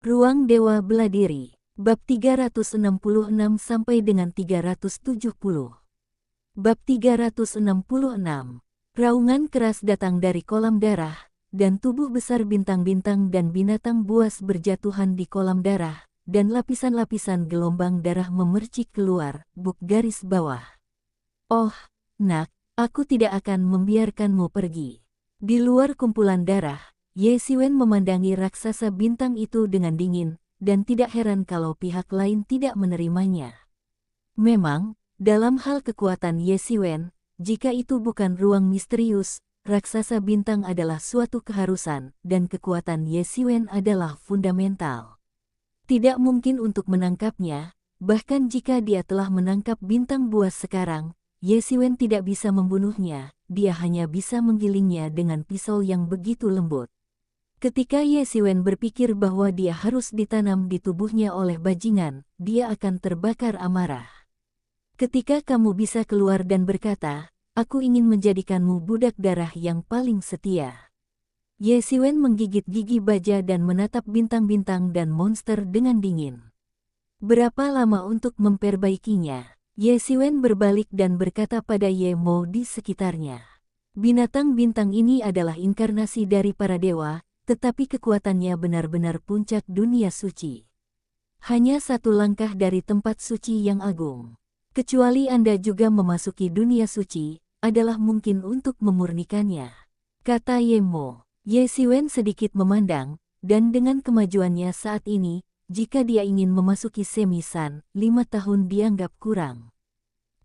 Ruang Dewa Beladiri, bab 366 sampai dengan 370. Bab 366. Raungan keras datang dari kolam darah, dan tubuh besar bintang-bintang dan binatang buas berjatuhan di kolam darah, dan lapisan-lapisan gelombang darah memercik keluar, buk garis bawah. Oh, nak, aku tidak akan membiarkanmu pergi. Di luar kumpulan darah, Ye Siwen memandangi raksasa bintang itu dengan dingin, dan tidak heran kalau pihak lain tidak menerimanya. Memang, dalam hal kekuatan Ye Siwen, jika itu bukan ruang misterius, raksasa bintang adalah suatu keharusan, dan kekuatan Ye Siwen adalah fundamental. Tidak mungkin untuk menangkapnya, bahkan jika dia telah menangkap bintang buas sekarang, Ye Siwen tidak bisa membunuhnya, dia hanya bisa menggilingnya dengan pisau yang begitu lembut. Ketika Ye Siwen berpikir bahwa dia harus ditanam di tubuhnya oleh bajingan, dia akan terbakar amarah. Ketika kamu bisa keluar dan berkata, aku ingin menjadikanmu budak darah yang paling setia. Ye Siwen menggigit gigi baja dan menatap bintang-bintang dan monster dengan dingin. Berapa lama untuk memperbaikinya? Ye Siwen berbalik dan berkata pada Ye Mo di sekitarnya. Binatang bintang ini adalah inkarnasi dari para dewa, tetapi kekuatannya benar-benar puncak dunia suci. Hanya satu langkah dari tempat suci yang agung. Kecuali Anda juga memasuki dunia suci, adalah mungkin untuk memurnikannya, kata Ye Mo. Ye Siwen sedikit memandang, dan dengan kemajuannya saat ini, jika dia ingin memasuki semisan, 5 tahun dianggap kurang.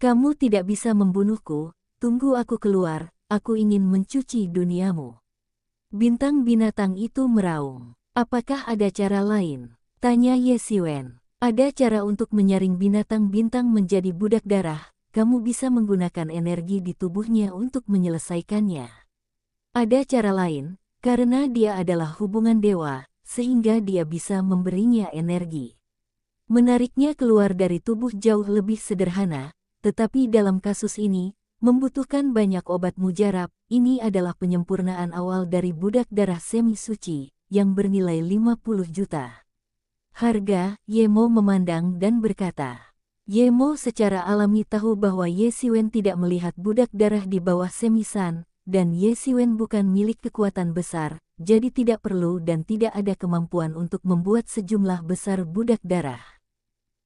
Kamu tidak bisa membunuhku, tunggu aku keluar, aku ingin mencuci duniamu. Bintang binatang itu meraung. Apakah ada cara lain? Tanya Ye Siwen. Ada cara untuk menyaring binatang bintang menjadi budak darah, kamu bisa menggunakan energi di tubuhnya untuk menyelesaikannya. Ada cara lain, karena dia adalah hubungan dewa, sehingga dia bisa memberinya energi. Menariknya keluar dari tubuh jauh lebih sederhana, tetapi dalam kasus ini, membutuhkan banyak obat mujarab. Ini adalah penyempurnaan awal dari budak darah semi suci, yang bernilai 50 juta. Harga, Ye Mo memandang dan berkata. Ye Mo secara alami tahu bahwa Ye Siwen tidak melihat budak darah di bawah semisan, dan Ye Siwen bukan milik kekuatan besar, jadi tidak perlu dan tidak ada kemampuan untuk membuat sejumlah besar budak darah.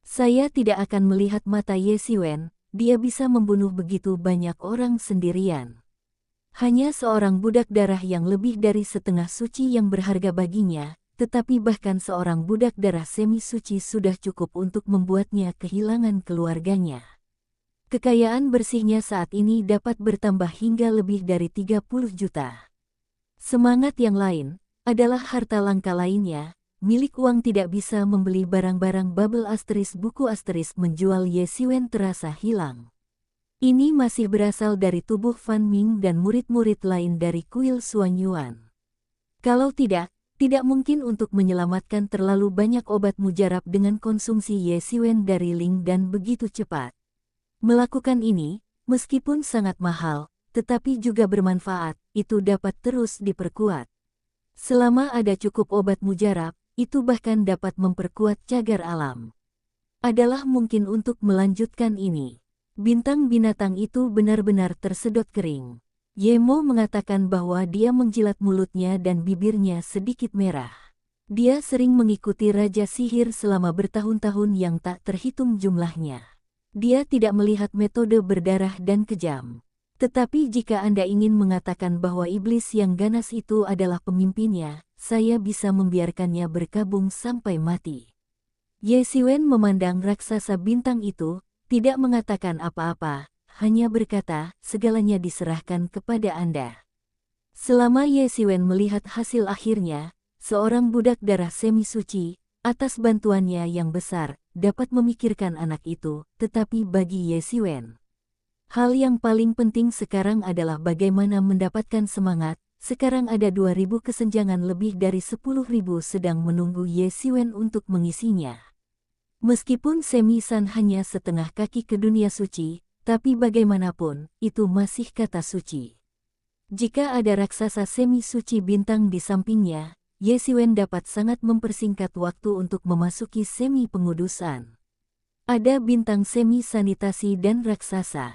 Saya tidak akan melihat mata Ye Siwen, dia bisa membunuh begitu banyak orang sendirian. Hanya seorang budak darah yang lebih dari setengah suci yang berharga baginya, tetapi bahkan seorang budak darah semi suci sudah cukup untuk membuatnya kehilangan keluarganya. Kekayaan bersihnya saat ini dapat bertambah hingga lebih dari 30 juta. Semangat yang lain adalah harta langka lainnya, milik uang tidak bisa membeli barang-barang bubble buku menjual Ye Siwen terasa hilang. Ini masih berasal dari tubuh Fan Ming dan murid-murid lain dari kuil Suan Yuan. Kalau tidak mungkin untuk menyelamatkan terlalu banyak obat mujarab dengan konsumsi Ye Siwen dari Ling dan begitu cepat. Melakukan ini, meskipun sangat mahal, tetapi juga bermanfaat, itu dapat terus diperkuat. Selama ada cukup obat mujarab, itu bahkan dapat memperkuat cagar alam. Adalah mungkin untuk melanjutkan ini. Bintang binatang itu benar-benar tersedot kering. Ye Mo mengatakan bahwa dia menjilat mulutnya dan bibirnya sedikit merah. Dia sering mengikuti Raja Sihir selama bertahun-tahun yang tak terhitung jumlahnya. Dia tidak melihat metode berdarah dan kejam. Tetapi jika Anda ingin mengatakan bahwa iblis yang ganas itu adalah pemimpinnya, saya bisa membiarkannya berkabung sampai mati. Ye Siwen memandang raksasa bintang itu, tidak mengatakan apa-apa, hanya berkata, segalanya diserahkan kepada Anda. Selama Ye Siwen melihat hasil akhirnya, seorang budak darah semi suci, atas bantuannya yang besar, dapat memikirkan anak itu, tetapi bagi Ye Siwen, hal yang paling penting sekarang adalah bagaimana mendapatkan semangat. Sekarang ada 2.000 kesenjangan lebih dari 10.000 sedang menunggu Ye Siwen untuk mengisinya. Meskipun semisan hanya setengah kaki ke dunia suci, tapi bagaimanapun, itu masih kata suci. Jika ada raksasa semi suci bintang di sampingnya, Ye Xiwen dapat sangat mempersingkat waktu untuk memasuki semi pengudusan. Ada bintang semi sanitasi dan raksasa.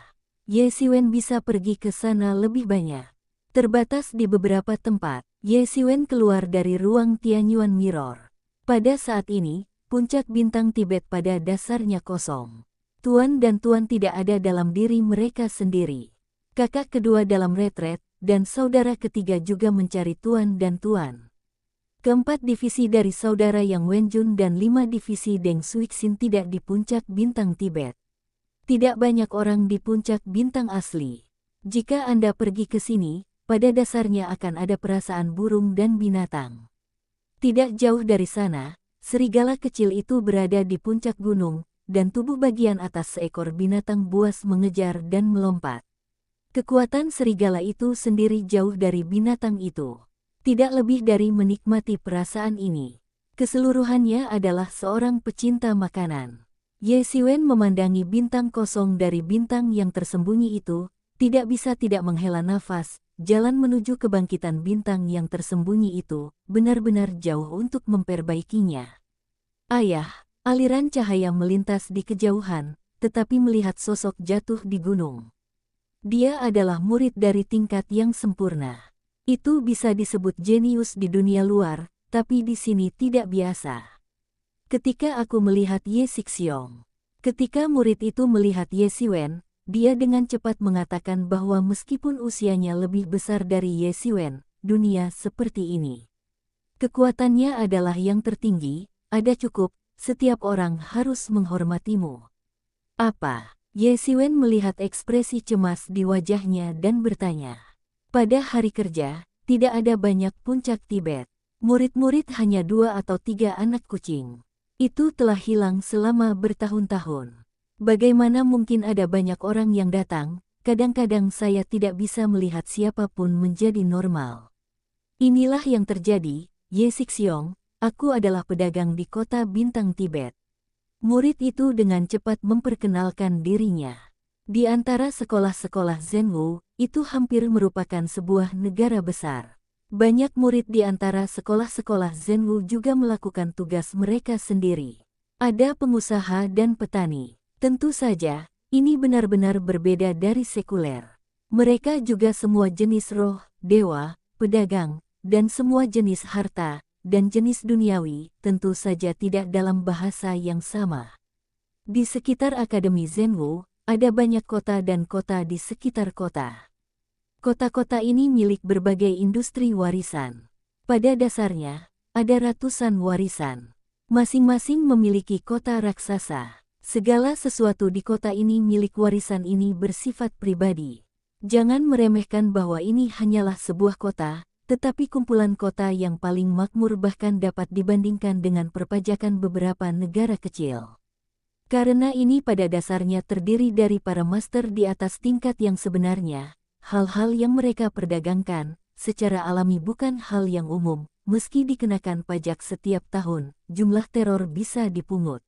Ye Xiwen bisa pergi ke sana lebih banyak. Terbatas di beberapa tempat, Ye Xiwen keluar dari ruang Tianyuan Mirror. Pada saat ini, puncak bintang Tibet pada dasarnya kosong. Tuan dan Tuan tidak ada dalam diri mereka sendiri. Kakak kedua dalam retret, dan saudara ketiga juga mencari Tuan dan Tuan. Keempat divisi dari saudara Yang Wenjun dan 5 divisi Deng Suixin tidak di puncak bintang Tibet. Tidak banyak orang di puncak bintang asli. Jika Anda pergi ke sini, pada dasarnya akan ada perasaan burung dan binatang. Tidak jauh dari sana, serigala kecil itu berada di puncak gunung, dan tubuh bagian atas seekor binatang buas mengejar dan melompat. Kekuatan serigala itu sendiri jauh dari binatang itu. Tidak lebih dari menikmati perasaan ini. Keseluruhannya adalah seorang pecinta makanan. Ye Xiwen memandangi bintang kosong dari bintang yang tersembunyi itu, tidak bisa tidak menghela nafas. Jalan menuju kebangkitan bintang yang tersembunyi itu benar-benar jauh untuk memperbaikinya. Ayah, aliran cahaya melintas di kejauhan, tetapi melihat sosok jatuh di gunung. Dia adalah murid dari tingkat yang sempurna. Itu bisa disebut jenius di dunia luar, tapi di sini tidak biasa. Ketika aku melihat Ye Xixiong, ketika murid itu melihat Ye Xiwen, dia dengan cepat mengatakan bahwa meskipun usianya lebih besar dari Ye Xiwen, dunia seperti ini. Kekuatannya adalah yang tertinggi, ada cukup, setiap orang harus menghormatimu. Apa? Ye Xiwen melihat ekspresi cemas di wajahnya dan bertanya. Pada hari kerja, tidak ada banyak puncak Tibet. Murid-murid hanya 2 atau 3 anak kucing. Itu telah hilang selama bertahun-tahun. Bagaimana mungkin ada banyak orang yang datang? Kadang-kadang saya tidak bisa melihat siapapun menjadi normal. Inilah yang terjadi, Ye Xixiong, aku adalah pedagang di kota bintang Tibet. Murid itu dengan cepat memperkenalkan dirinya. Di antara sekolah-sekolah Zhenwu, itu hampir merupakan sebuah negara besar. Banyak murid di antara sekolah-sekolah Zhenwu juga melakukan tugas mereka sendiri. Ada pengusaha dan petani. Tentu saja, ini benar-benar berbeda dari sekuler. Mereka juga semua jenis roh, dewa, pedagang, dan semua jenis harta, dan jenis duniawi, tentu saja tidak dalam bahasa yang sama. Di sekitar Akademi Zhenwu, ada banyak kota dan kota di sekitar kota. Kota-kota ini milik berbagai industri warisan. Pada dasarnya, ada ratusan warisan. Masing-masing memiliki kota raksasa. Segala sesuatu di kota ini milik warisan ini bersifat pribadi. Jangan meremehkan bahwa ini hanyalah sebuah kota, tetapi kumpulan kota yang paling makmur bahkan dapat dibandingkan dengan perpajakan beberapa negara kecil. Karena ini pada dasarnya terdiri dari para master di atas tingkat yang sebenarnya, hal-hal yang mereka perdagangkan, secara alami bukan hal yang umum, meski dikenakan pajak setiap tahun, jumlah teror bisa dipungut.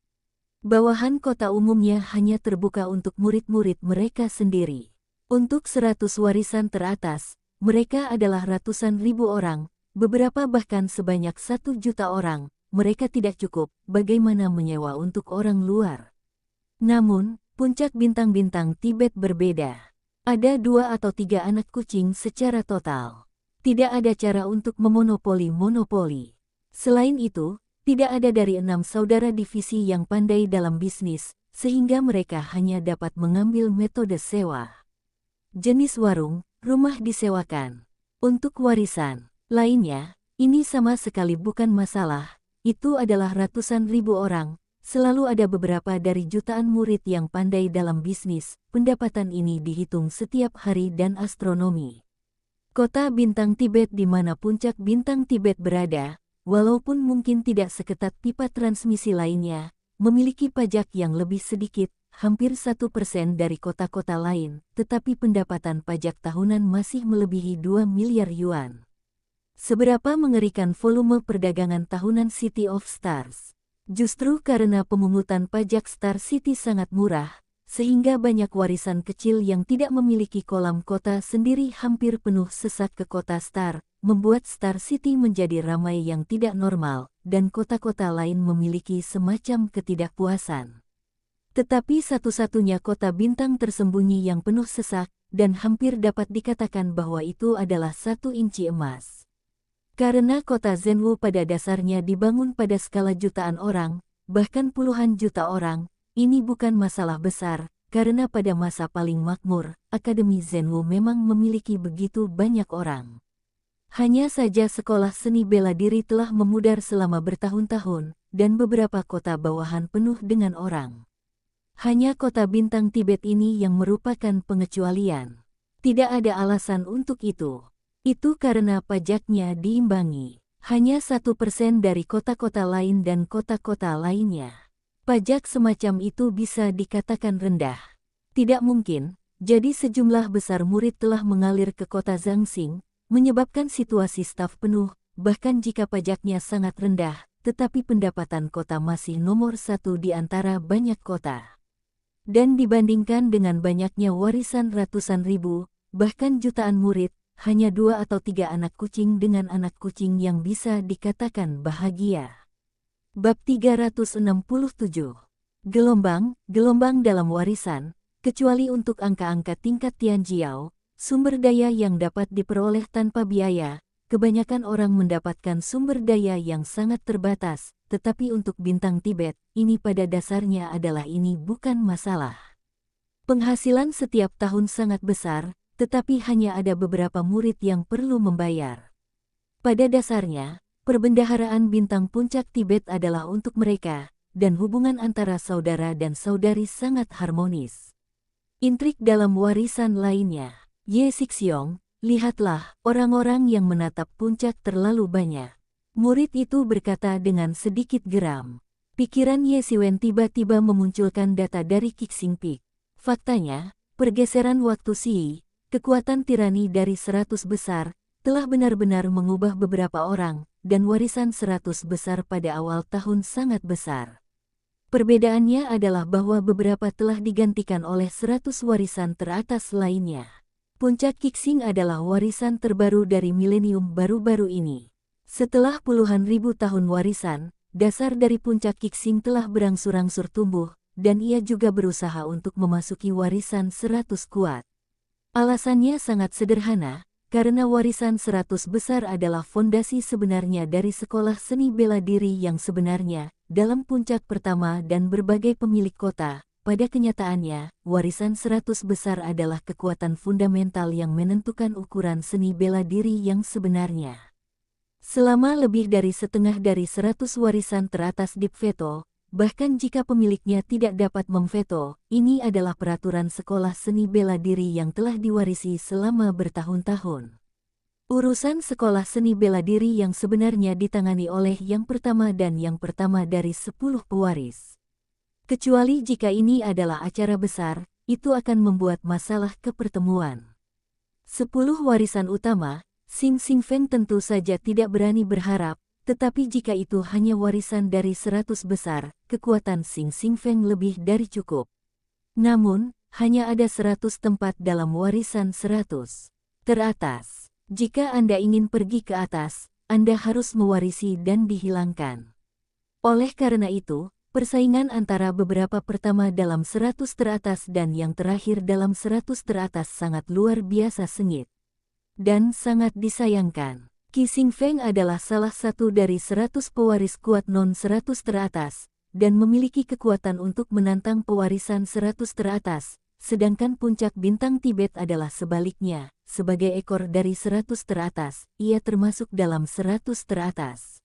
Bawahan kota umumnya hanya terbuka untuk murid-murid mereka sendiri. Untuk 100 warisan teratas, mereka adalah ratusan ribu orang, beberapa bahkan sebanyak 1 juta orang. Mereka tidak cukup, bagaimana menyewa untuk orang luar. Namun, puncak bintang-bintang Tibet berbeda. Ada 2 atau 3 anak kucing secara total. Tidak ada cara untuk memonopoli. Selain itu, tidak ada dari 6 saudara divisi yang pandai dalam bisnis, sehingga mereka hanya dapat mengambil metode sewa. Jenis warung, rumah disewakan. Untuk warisan lainnya, ini sama sekali bukan masalah. Itu adalah ratusan ribu orang, selalu ada beberapa dari jutaan murid yang pandai dalam bisnis, pendapatan ini dihitung setiap hari dan astronomi. Kota bintang Tibet di mana puncak bintang Tibet berada, walaupun mungkin tidak seketat pipa transmisi lainnya, memiliki pajak yang lebih sedikit, hampir 1% dari kota-kota lain, tetapi pendapatan pajak tahunan masih melebihi 2 miliar yuan. Seberapa mengerikan volume perdagangan tahunan City of Stars? Justru karena pemungutan pajak Star City sangat murah, sehingga banyak warisan kecil yang tidak memiliki kolam kota sendiri hampir penuh sesak ke kota Star, membuat Star City menjadi ramai yang tidak normal, dan kota-kota lain memiliki semacam ketidakpuasan. Tetapi satu-satunya kota bintang tersembunyi yang penuh sesak, dan hampir dapat dikatakan bahwa itu adalah 1 inci emas. Karena kota Zhenwu pada dasarnya dibangun pada skala jutaan orang, bahkan puluhan juta orang, ini bukan masalah besar, karena pada masa paling makmur, Akademi Zhenwu memang memiliki begitu banyak orang. Hanya saja sekolah seni bela diri telah memudar selama bertahun-tahun, dan beberapa kota bawahan penuh dengan orang. Hanya kota bintang Tibet ini yang merupakan pengecualian. Tidak ada alasan untuk itu. Itu karena pajaknya diimbangi. Hanya 1% dari kota-kota lain dan kota-kota lainnya. Pajak semacam itu bisa dikatakan rendah. Tidak mungkin, jadi sejumlah besar murid telah mengalir ke kota Zhangxing, menyebabkan situasi staf penuh, bahkan jika pajaknya sangat rendah, tetapi pendapatan kota masih nomor 1 di antara banyak kota. Dan dibandingkan dengan banyaknya warisan ratusan ribu, bahkan jutaan murid, hanya 2 atau 3 anak kucing dengan anak kucing yang bisa dikatakan bahagia. Bab 367. Gelombang dalam warisan, kecuali untuk angka-angka tingkat Tianjiao, sumber daya yang dapat diperoleh tanpa biaya, kebanyakan orang mendapatkan sumber daya yang sangat terbatas, tetapi untuk bintang Tibet, ini pada dasarnya adalah ini bukan masalah. Penghasilan setiap tahun sangat besar, tetapi hanya ada beberapa murid yang perlu membayar. Pada dasarnya, perbendaharaan bintang puncak Tibet adalah untuk mereka, dan hubungan antara saudara dan saudari sangat harmonis. Intrik dalam warisan lainnya. Ye Xixiong, lihatlah, orang-orang yang menatap puncak terlalu banyak. Murid itu berkata dengan sedikit geram. Pikiran Ye Siwen tiba-tiba memunculkan data dari Qixing Peak. Faktanya, pergeseran waktu Xi, kekuatan tirani dari 100 besar, telah benar-benar mengubah beberapa orang, dan warisan 100 besar pada awal tahun sangat besar. Perbedaannya adalah bahwa beberapa telah digantikan oleh 100 warisan teratas lainnya. Puncak Qixing adalah warisan terbaru dari milenium baru-baru ini. Setelah puluhan ribu tahun warisan, dasar dari puncak Qixing telah berangsur-angsur tumbuh, dan ia juga berusaha untuk memasuki warisan 100 kuat. Alasannya sangat sederhana, karena warisan 100 besar adalah fondasi sebenarnya dari sekolah seni bela diri yang sebenarnya, dalam puncak pertama dan berbagai pemilik kota. Pada kenyataannya, warisan 100 besar adalah kekuatan fundamental yang menentukan ukuran seni bela diri yang sebenarnya. Selama lebih dari setengah dari 100 warisan teratas diveto, bahkan jika pemiliknya tidak dapat memveto, ini adalah peraturan sekolah seni bela diri yang telah diwarisi selama bertahun-tahun. Urusan sekolah seni bela diri yang sebenarnya ditangani oleh yang pertama dan yang pertama dari 10 pewaris. Kecuali jika ini adalah acara besar, itu akan membuat masalah kepertemuan. 10 warisan utama, Xing Xingfeng tentu saja tidak berani berharap, tetapi jika itu hanya warisan dari 100 besar, kekuatan Xing Xingfeng lebih dari cukup. Namun, hanya ada 100 tempat dalam warisan 100 teratas. Jika Anda ingin pergi ke atas, Anda harus mewarisi dan dihilangkan. Oleh karena itu, persaingan antara beberapa pertama dalam 100 teratas dan yang terakhir dalam 100 teratas sangat luar biasa sengit. Dan sangat disayangkan. Qi Xingfeng adalah salah satu dari 100 pewaris kuat non-100 teratas, dan memiliki kekuatan untuk menantang pewarisan 100 teratas, sedangkan puncak bintang Tibet adalah sebaliknya, sebagai ekor dari 100 teratas, ia termasuk dalam 100 teratas.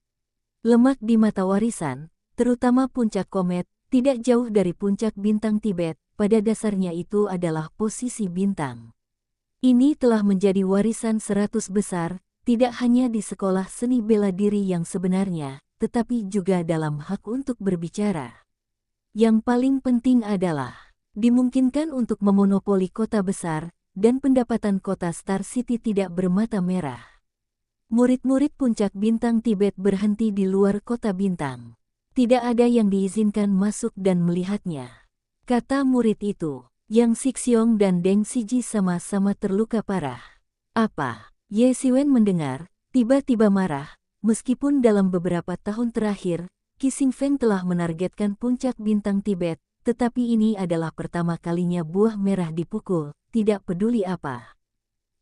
Lemak di mata warisan, terutama puncak komet, tidak jauh dari puncak bintang Tibet, pada dasarnya itu adalah posisi bintang. Ini telah menjadi warisan 100 besar, tidak hanya di sekolah seni bela diri yang sebenarnya, tetapi juga dalam hak untuk berbicara. Yang paling penting adalah, dimungkinkan untuk memonopoli kota besar, dan pendapatan kota Star City tidak bermata merah. Murid-murid puncak bintang Tibet berhenti di luar kota bintang. Tidak ada yang diizinkan masuk dan melihatnya. Kata murid itu, Yang Xixiong dan Deng Siji sama-sama terluka parah. Apa? Ye Siwen mendengar, Tiba-tiba marah, meskipun dalam beberapa tahun terakhir, Qi Feng telah menargetkan puncak bintang Tibet, tetapi ini adalah pertama kalinya buah merah dipukul, tidak peduli apa.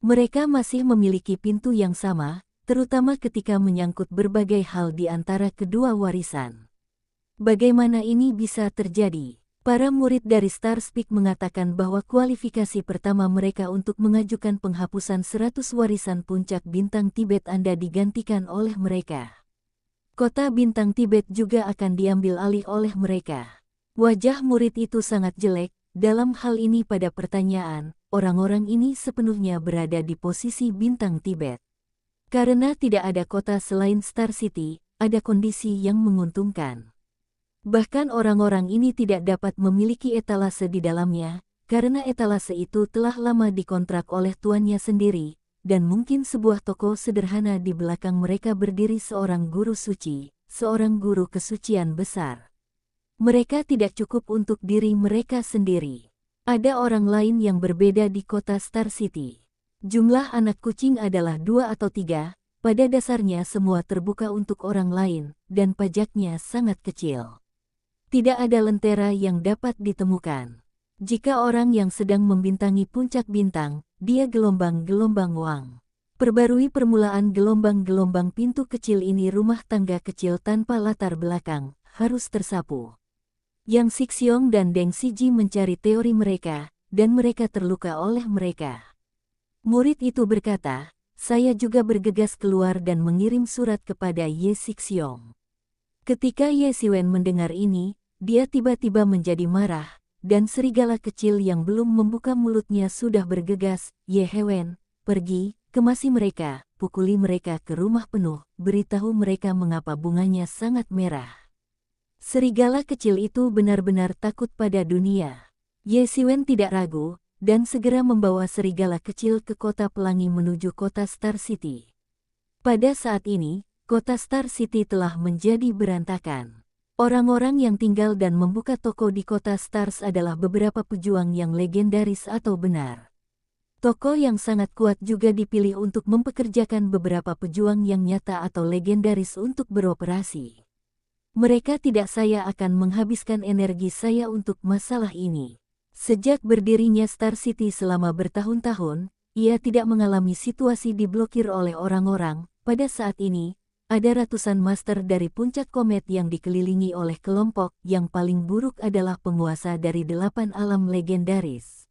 Mereka masih memiliki pintu yang sama, terutama ketika menyangkut berbagai hal di antara kedua warisan. Bagaimana ini bisa terjadi? Para murid dari Stars Peak mengatakan bahwa kualifikasi pertama mereka untuk mengajukan penghapusan 100 warisan puncak bintang Tibet Anda digantikan oleh mereka. Kota bintang Tibet juga akan diambil alih oleh mereka. Wajah murid itu sangat jelek. Dalam hal ini pada pertanyaan, orang-orang ini sepenuhnya berada di posisi bintang Tibet. Karena tidak ada kota selain Star City, ada kondisi yang menguntungkan. Bahkan orang-orang ini tidak dapat memiliki etalase di dalamnya, karena etalase itu telah lama dikontrak oleh tuannya sendiri, dan mungkin sebuah toko sederhana di belakang mereka berdiri seorang guru suci, seorang guru kesucian besar. Mereka tidak cukup untuk diri mereka sendiri. Ada orang lain yang berbeda di kota Star City. Jumlah anak kucing adalah 2 atau 3, pada dasarnya semua terbuka untuk orang lain, dan pajaknya sangat kecil. Tidak ada lentera yang dapat ditemukan. Jika orang yang sedang membintangi puncak bintang, dia gelombang-gelombang uang. Perbarui permulaan gelombang-gelombang pintu kecil ini rumah tangga kecil tanpa latar belakang, harus tersapu. Yang Sixiong dan Deng Siji mencari teori mereka, dan mereka terluka oleh mereka. Murid itu berkata, saya juga bergegas keluar dan mengirim surat kepada Ye Sixiong. Ketika Ye Siwen mendengar ini, dia tiba-tiba menjadi marah, dan serigala kecil yang belum membuka mulutnya sudah bergegas, Ye Hewen, pergi, kemasi mereka, pukuli mereka ke rumah penuh, beritahu mereka mengapa bunganya sangat merah. Serigala kecil itu benar-benar takut pada dunia. Ye Siwen tidak ragu, dan segera membawa serigala kecil ke kota pelangi menuju kota Star City. Pada saat ini, kota Star City telah menjadi berantakan. Orang-orang yang tinggal dan membuka toko di kota Stars adalah beberapa pejuang yang legendaris atau benar. Toko yang sangat kuat juga dipilih untuk mempekerjakan beberapa pejuang yang nyata atau legendaris untuk beroperasi. Mereka tidak saya akan menghabiskan energi saya untuk masalah ini. Sejak berdirinya Star City selama bertahun-tahun, ia tidak mengalami situasi diblokir oleh orang-orang. Pada saat ini, ada ratusan master dari puncak komet yang dikelilingi oleh kelompok yang paling buruk adalah penguasa dari 8 alam legendaris.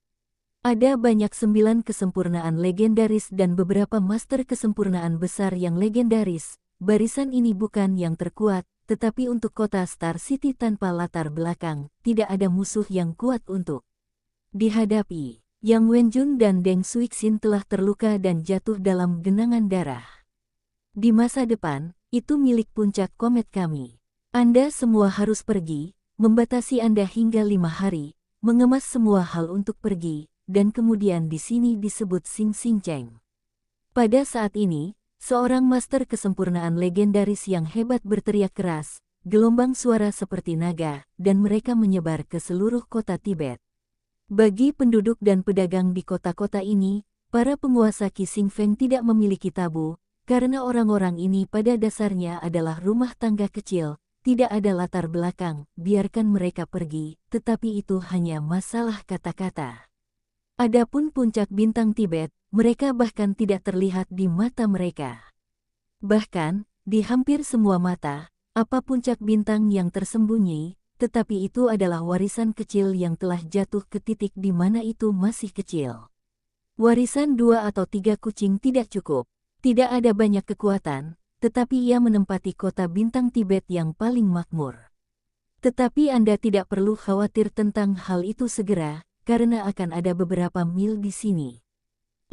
Ada banyak 9 kesempurnaan legendaris dan beberapa master kesempurnaan besar yang legendaris. Barisan ini bukan yang terkuat, tetapi untuk kota Star City tanpa latar belakang, tidak ada musuh yang kuat untuk dihadapi. Yang Wenjun dan Deng Suixin telah terluka dan jatuh dalam genangan darah. Di masa depan, itu milik puncak komet kami. Anda semua harus pergi, membatasi Anda hingga 5 hari, mengemas semua hal untuk pergi, dan kemudian di sini disebut Sing Sing Cheng. Pada saat ini, seorang master kesempurnaan legendaris yang hebat berteriak keras, gelombang suara seperti naga, dan mereka menyebar ke seluruh kota Tibet. Bagi penduduk dan pedagang di kota-kota ini, para penguasa Qi Feng tidak memiliki tabu, karena orang-orang ini pada dasarnya adalah rumah tangga kecil, tidak ada latar belakang, biarkan mereka pergi, tetapi itu hanya masalah kata-kata. Adapun puncak bintang Tibet, mereka bahkan tidak terlihat di mata mereka. Bahkan, di hampir semua mata, apa puncak bintang yang tersembunyi, tetapi itu adalah warisan kecil yang telah jatuh ke titik di mana itu masih kecil. Warisan 2 atau 3 kucing tidak cukup. Tidak ada banyak kekuatan, tetapi ia menempati kota bintang Tibet yang paling makmur. Tetapi Anda tidak perlu khawatir tentang hal itu segera, karena akan ada beberapa mil di sini.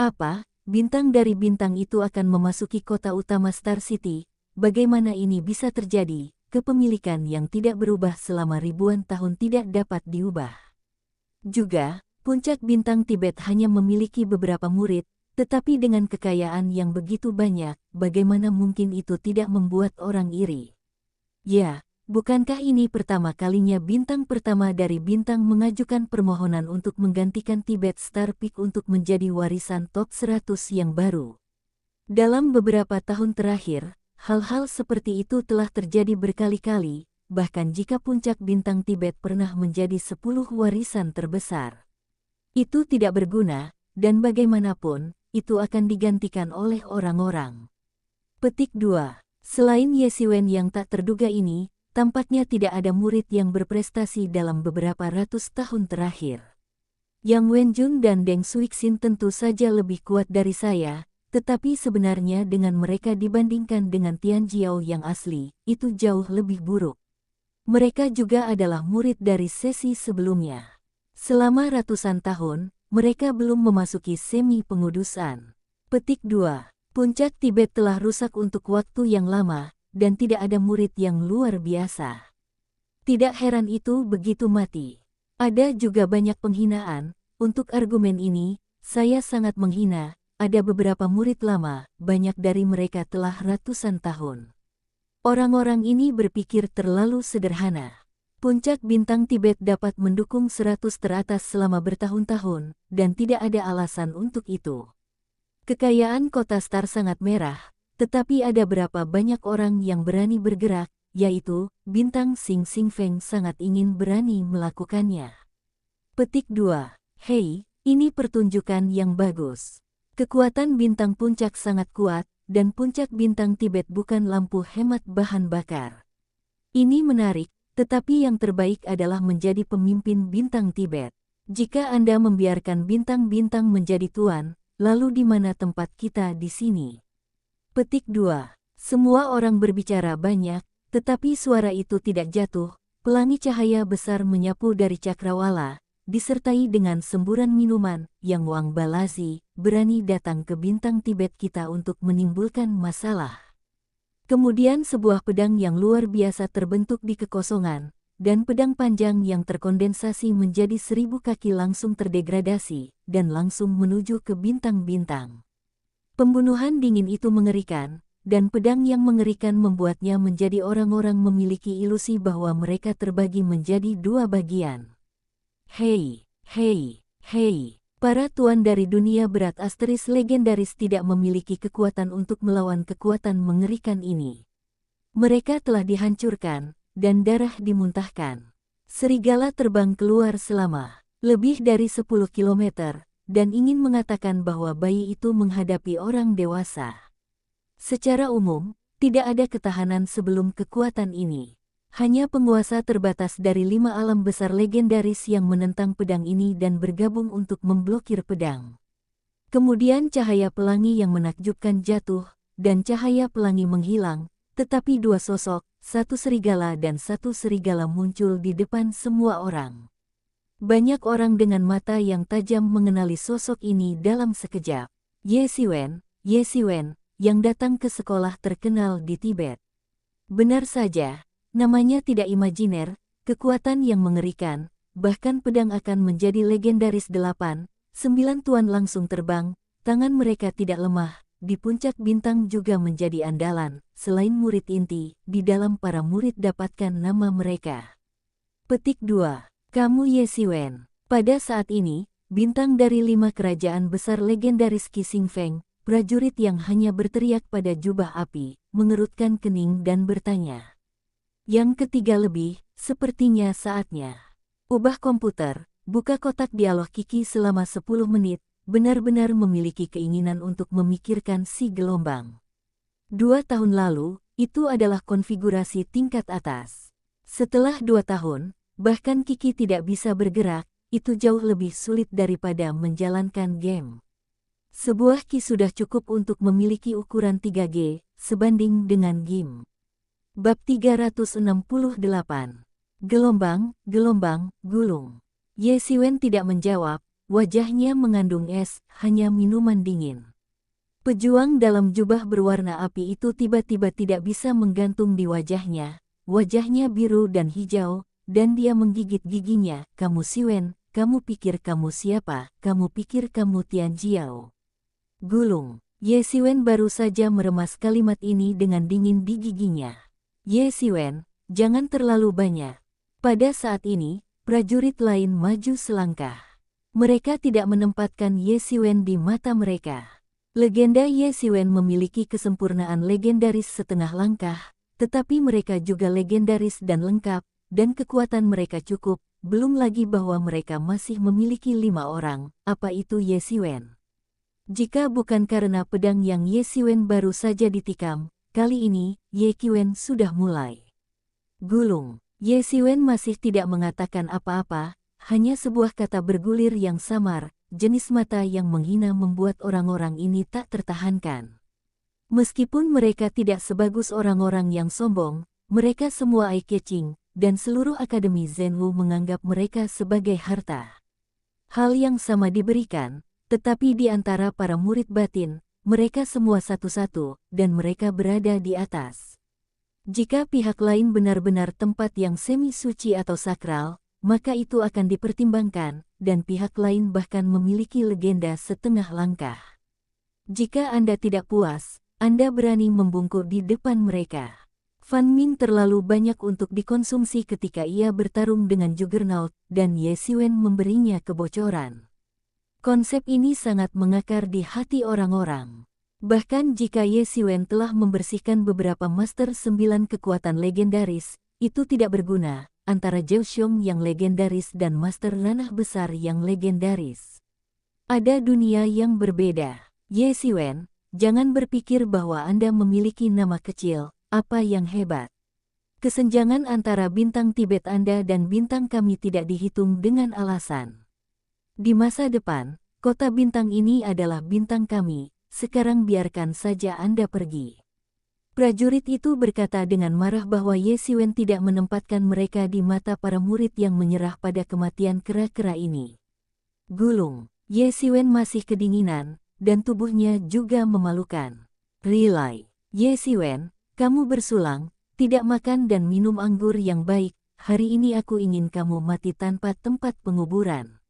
Apa, bintang dari bintang itu akan memasuki kota utama Star City? Bagaimana ini bisa terjadi? Kepemilikan yang tidak berubah selama ribuan tahun tidak dapat diubah. Juga, puncak bintang Tibet hanya memiliki beberapa murid, tetapi dengan kekayaan yang begitu banyak, bagaimana mungkin itu tidak membuat orang iri? Ya, bukankah ini pertama kalinya bintang pertama dari bintang mengajukan permohonan untuk menggantikan Tibet Star Peak untuk menjadi warisan top 100 yang baru? Dalam beberapa tahun terakhir, hal-hal seperti itu telah terjadi berkali-kali, bahkan jika puncak bintang Tibet pernah menjadi 10 warisan terbesar. Itu tidak berguna, dan bagaimanapun, itu akan digantikan oleh orang-orang. Petik 2. Selain Ye Siwen yang tak terduga ini, tampaknya tidak ada murid yang berprestasi dalam beberapa ratus tahun terakhir. Yang Wenjun dan Deng Suixin tentu saja lebih kuat dari saya, tetapi sebenarnya dengan mereka dibandingkan dengan Tian Jiao yang asli, itu jauh lebih buruk. Mereka juga adalah murid dari sesi sebelumnya. Selama ratusan tahun, mereka belum memasuki semi pengudusan. Petik 2. Puncak Tibet telah rusak untuk waktu yang lama, dan tidak ada murid yang luar biasa. Tidak heran itu begitu mati. Ada juga banyak penghinaan. Untuk argumen ini, saya sangat menghina. Ada beberapa murid lama, banyak dari mereka telah ratusan tahun. Orang-orang ini berpikir terlalu sederhana. Puncak bintang Tibet dapat mendukung 100 teratas selama bertahun-tahun, dan tidak ada alasan untuk itu. Kekayaan kota Star sangat merah, tetapi ada berapa banyak orang yang berani bergerak, yaitu, bintang Xing Xingfeng sangat ingin berani melakukannya. Petik 2. Hei, ini pertunjukan yang bagus. Kekuatan bintang puncak sangat kuat, dan puncak bintang Tibet bukan lampu hemat bahan bakar. Ini menarik, tetapi yang terbaik adalah menjadi pemimpin bintang Tibet. Jika Anda membiarkan bintang-bintang menjadi tuan, lalu di mana tempat kita di sini? Petik 2. Semua orang berbicara banyak, tetapi suara itu tidak jatuh. Pelangi cahaya besar menyapu dari cakrawala, disertai dengan semburan minuman, yang Wang Balazi berani datang ke bintang Tibet kita untuk menimbulkan masalah. Kemudian sebuah pedang yang luar biasa terbentuk di kekosongan, dan pedang panjang yang terkondensasi menjadi 1000 kaki langsung terdegradasi, dan langsung menuju ke bintang-bintang. Pembunuhan dingin itu mengerikan, dan pedang yang mengerikan membuatnya menjadi orang-orang memiliki ilusi bahwa mereka terbagi menjadi 2 bagian. Hei, hei, hei. Para tuan dari dunia berat asteris legendaris tidak memiliki kekuatan untuk melawan kekuatan mengerikan ini. Mereka telah dihancurkan, dan darah dimuntahkan. Serigala terbang keluar selama lebih dari 10 kilometer, dan ingin mengatakan bahwa bayi itu menghadapi orang dewasa. Secara umum, tidak ada ketahanan sebelum kekuatan ini. Hanya penguasa terbatas dari 5 alam besar legendaris yang menentang pedang ini dan bergabung untuk memblokir pedang. Kemudian cahaya pelangi yang menakjubkan jatuh, dan cahaya pelangi menghilang, tetapi 2 sosok, 1 serigala dan 1 serigala muncul di depan semua orang. Banyak orang dengan mata yang tajam mengenali sosok ini dalam sekejap. Ye Siwen, yang datang ke sekolah terkenal di Tibet. Benar saja. Namanya tidak imajiner, kekuatan yang mengerikan, bahkan pedang akan menjadi legendaris 8-9 tuan langsung terbang, tangan mereka tidak lemah, di puncak bintang juga menjadi andalan, selain murid inti, di dalam para murid dapatkan nama mereka. Petik 2. Kamu Ye Siwen. Pada saat ini, bintang dari 5 kerajaan besar legendaris Qi Xingfeng, prajurit yang hanya berteriak pada jubah api, mengerutkan kening dan bertanya. Yang ketiga lebih, sepertinya saatnya. Ubah komputer, buka kotak dialog Kiki selama 10 menit, benar-benar memiliki keinginan untuk memikirkan si gelombang. 2 tahun lalu, itu adalah konfigurasi tingkat atas. Setelah 2 tahun, bahkan Kiki tidak bisa bergerak, itu jauh lebih sulit daripada menjalankan game. Sebuah Ki sudah cukup untuk memiliki ukuran 3G, sebanding dengan game. Bab 368. Gelombang, gulung. Ye Siwen tidak menjawab, wajahnya mengandung es, hanya minuman dingin. Pejuang dalam jubah berwarna api itu tiba-tiba tidak bisa menggantung di wajahnya biru dan hijau, dan dia menggigit giginya. Kamu Siwen, kamu pikir kamu siapa? Kamu pikir kamu Tian Jiao? Gulung. Ye Siwen baru saja meremas kalimat ini dengan dingin di giginya. Ye Siwen, jangan terlalu banyak. Pada saat ini, prajurit lain maju selangkah. Mereka tidak menempatkan Ye Siwen di mata mereka. Legenda Ye Xiwen memiliki kesempurnaan legendaris setengah langkah, tetapi mereka juga legendaris dan lengkap, dan kekuatan mereka cukup, belum lagi bahwa mereka masih memiliki 5 orang, apa itu Ye Xiwen. Jika bukan karena pedang yang Ye Xiwen baru saja ditikam, kali ini, Ye Qiwen sudah mulai gulung. Ye Xiwen masih tidak mengatakan apa-apa, hanya sebuah kata bergulir yang samar, jenis mata yang menghina membuat orang-orang ini tak tertahankan. Meskipun mereka tidak sebagus orang-orang yang sombong, mereka semua eye-catching, dan seluruh Akademi Zhenwu menganggap mereka sebagai harta. Hal yang sama diberikan, tetapi di antara para murid batin, mereka semua satu-satu, dan mereka berada di atas. Jika pihak lain benar-benar tempat yang semi-suci atau sakral, maka itu akan dipertimbangkan, dan pihak lain bahkan memiliki legenda setengah langkah. Jika Anda tidak puas, Anda berani membungkuk di depan mereka. Fan Ming terlalu banyak untuk dikonsumsi ketika ia bertarung dengan Juggernaut, dan Ye Xiwen memberinya kebocoran. Konsep ini sangat mengakar di hati orang-orang. Bahkan jika Ye Xiwen telah membersihkan beberapa Master 9 kekuatan legendaris, itu tidak berguna, antara Zhao Xiong yang legendaris dan Master Ranah Besar yang legendaris. Ada dunia yang berbeda. Ye Xiwen, jangan berpikir bahwa Anda memiliki nama kecil. Apa yang hebat? Kesenjangan antara bintang Tibet Anda dan bintang kami tidak dihitung dengan alasan. Di masa depan, kota bintang ini adalah bintang kami, sekarang biarkan saja Anda pergi. Prajurit itu berkata dengan marah bahwa Ye Xiwen tidak menempatkan mereka di mata para murid yang menyerah pada kematian kera-kera ini. Gulung, Ye Xiwen masih kedinginan, dan tubuhnya juga memalukan. Rilai, Ye Xiwen, kamu bersulang, tidak makan dan minum anggur yang baik, hari ini aku ingin kamu mati tanpa tempat penguburan.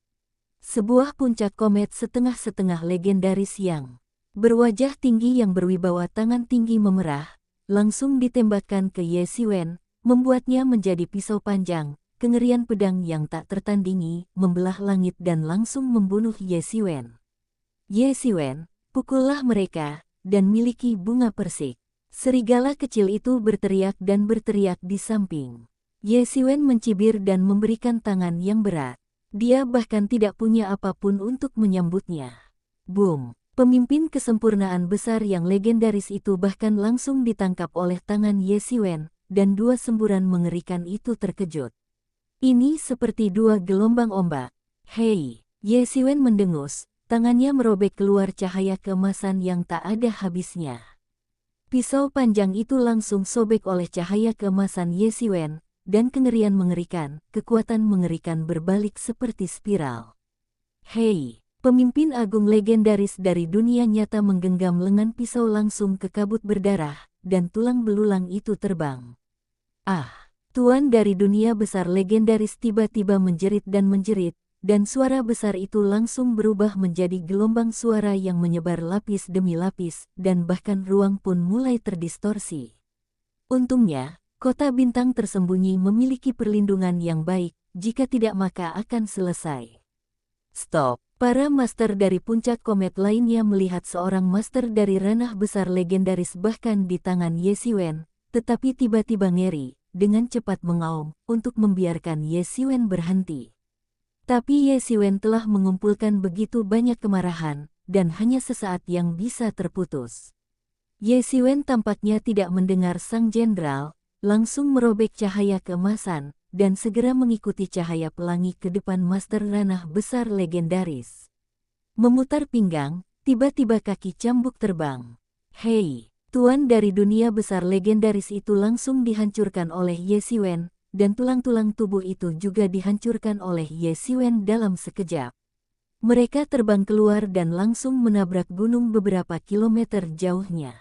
Sebuah puncak komet setengah-setengah legendaris yang berwajah tinggi yang berwibawa tangan tinggi memerah, langsung ditembakkan ke Ye Xiwen, membuatnya menjadi pisau panjang, kengerian pedang yang tak tertandingi, membelah langit dan langsung membunuh Ye Xiwen. Ye Xiwen, pukullah mereka, dan miliki bunga persik. Serigala kecil itu berteriak dan berteriak di samping. Ye Xiwen mencibir dan memberikan tangan yang berat. Dia bahkan tidak punya apapun untuk menyambutnya. Boom! Pemimpin kesempurnaan besar yang legendaris itu bahkan langsung ditangkap oleh tangan Ye Xiwen, dan dua semburan mengerikan itu terkejut. Ini seperti dua gelombang ombak. Hei! Ye Xiwen mendengus, tangannya merobek keluar cahaya keemasan yang tak ada habisnya. Pisau panjang itu langsung sobek oleh cahaya keemasan Ye Xiwen, dan kengerian mengerikan, kekuatan mengerikan berbalik seperti spiral. Hei, pemimpin agung legendaris dari dunia nyata menggenggam lengan pisau langsung ke kabut berdarah, dan tulang belulang itu terbang. Ah, tuan dari dunia besar legendaris tiba-tiba menjerit, dan suara besar itu langsung berubah menjadi gelombang suara yang menyebar lapis demi lapis, dan bahkan ruang pun mulai terdistorsi. Untungnya, kota bintang tersembunyi memiliki perlindungan yang baik, jika tidak maka akan selesai. Stop! Para master dari puncak komet lainnya melihat seorang master dari ranah besar legendaris bahkan di tangan Ye Xiwen, tetapi tiba-tiba ngeri, dengan cepat mengaum, untuk membiarkan Ye Xiwen berhenti. Tapi Ye Xiwen telah mengumpulkan begitu banyak kemarahan, dan hanya sesaat yang bisa terputus. Ye Xiwen tampaknya tidak mendengar sang jenderal, langsung merobek cahaya keemasan, dan segera mengikuti cahaya pelangi ke depan master ranah besar legendaris. Memutar pinggang, tiba-tiba kaki cambuk terbang. Hei, tuan dari dunia besar legendaris itu langsung dihancurkan oleh Ye Xiwen, dan tulang-tulang tubuh itu juga dihancurkan oleh Ye Xiwen dalam sekejap. Mereka terbang keluar dan langsung menabrak gunung beberapa kilometer jauhnya.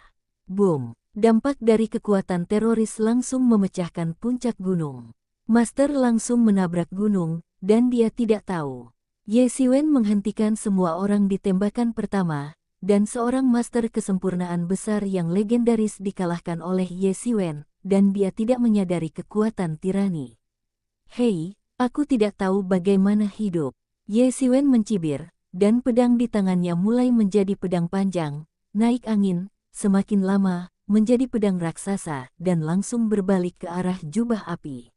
Boom! Dampak dari kekuatan teroris langsung memecahkan puncak gunung. Master langsung menabrak gunung, dan dia tidak tahu. Ye Xiwen menghentikan semua orang di tembakan pertama, dan seorang master kesempurnaan besar yang legendaris dikalahkan oleh Ye Xiwen, dan dia tidak menyadari kekuatan tirani. Hei, aku tidak tahu bagaimana hidup. Ye Xiwen mencibir, dan pedang di tangannya mulai menjadi pedang panjang, naik angin, semakin lama, menjadi pedang raksasa, dan langsung berbalik ke arah jubah api.